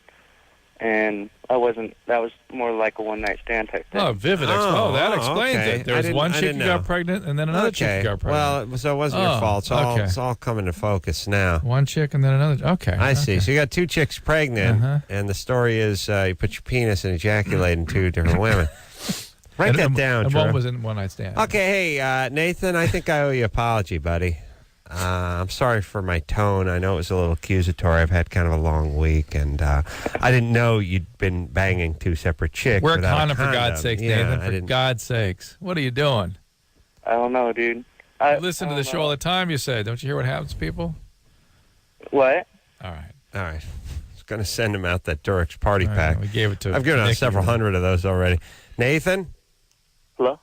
and that was more like a one-night stand type thing. Oh, vivid. That explains okay. it. There was one chick who got pregnant, and then another chick who got pregnant. Well, so it wasn't your fault. It's all coming to focus now. One chick and then another. Okay. I see. So you got 2 chicks pregnant, and the story is you put your penis and ejaculate in 2 different women. Write that down, and Drew. one was in one-night stand. Okay, hey, Nathan, I think I owe you an apology, buddy. I'm sorry for my tone. I know it was a little accusatory. I've had kind of a long week, and I didn't know you'd been banging 2 separate chicks. Wear a without condom, for God's sakes, Nathan. For God's sakes. What are you doing? I don't know, dude. You listen to the show all the time, you say. Don't you hear what happens to people? What? All right. I was going to send him out that Durex party pack. We gave it to I've given out several hundred of those already. Nathan? Hello?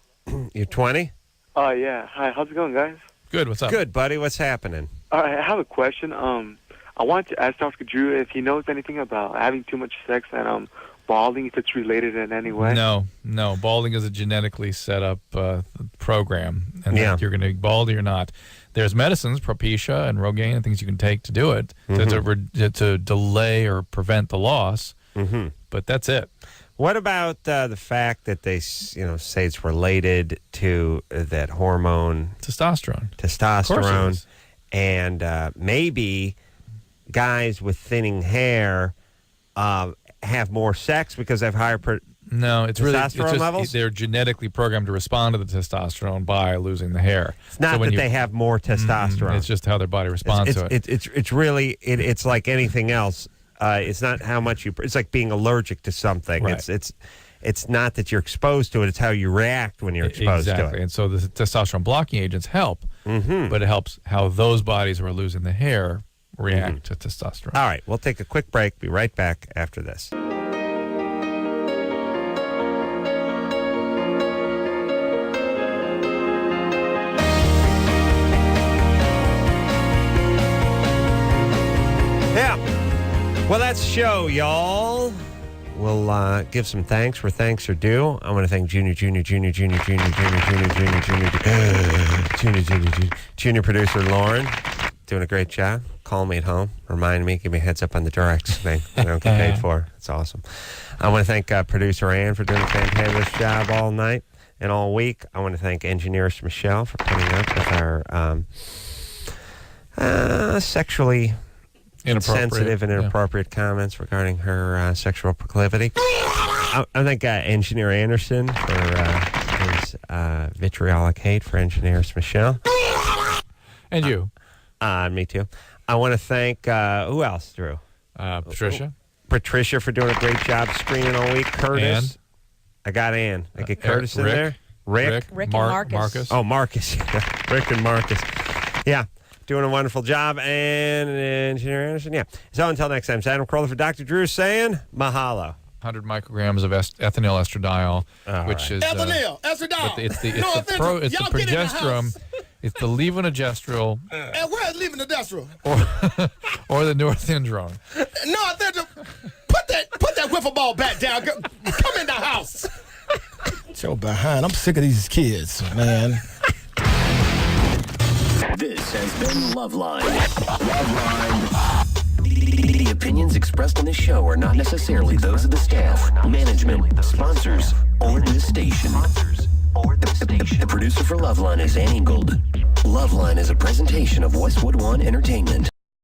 You're 20? Oh, yeah. Hi, how's it going, guys? Good, what's up? Good, buddy. What's happening? All right, I have a question. I wanted to ask Dr. Drew if he knows anything about having too much sex and balding, if it's related in any way. No. Balding is a genetically set up program, and that you're going to be bald or you're not. There's medicines, Propecia and Rogaine, and things you can take to do it to delay or prevent the loss. But that's it. What about the fact that they, say it's related to that hormone testosterone, and maybe guys with thinning hair have more sex because they have higher No, it's testosterone levels? They're genetically programmed to respond to the testosterone by losing the hair. It's not that they have more testosterone. It's just how their body responds to it. It's really it's like anything else. It's not how much it's like being allergic to something. Right. It's not that you're exposed to it. It's how you react when you're exposed to it. And so the testosterone blocking agents help, but it helps how those bodies who are losing the hair react to testosterone. All right, we'll take a quick break. Be right back after this. Well, that's the show, y'all. We'll give some thanks where thanks are due. I want to thank junior producer Lauren, doing a great job. Call me at home, remind me, give me a heads up on the Durex thing. I don't get paid for. It's awesome. I want to thank producer Ann for doing a fantabulous job all night and all week. I want to thank engineerist Michelle for putting up with our sexually insensitive and inappropriate comments regarding her sexual proclivity. I thank engineer Anderson for his vitriolic hate for engineers Michelle. And you. Me too. I want to thank, who else, Drew? Patricia. Patricia for doing a great job screening all week. Curtis. I got Ann. I get Curtis in there. Rick and Marcus. Oh, Marcus. Rick and Marcus. Yeah. Doing a wonderful job. And Engineer Anderson, yeah. So until next time, it's Adam Carolla for Dr. Drew saying mahalo. 100 micrograms of ethinyl estradiol, which is... Ethinyl, estradiol. It's the progesterone. It's the levonorgestrel. And where's levonorgestrel? Or the norethindrone. Put that wiffle ball bat down. Come in the house. So behind. I'm sick of these kids, man. This has been Loveline. The opinions expressed on this show are not necessarily those of the staff, management, sponsors, or this station. The producer for Loveline is Ann Ingold. Loveline is a presentation of Westwood One Entertainment.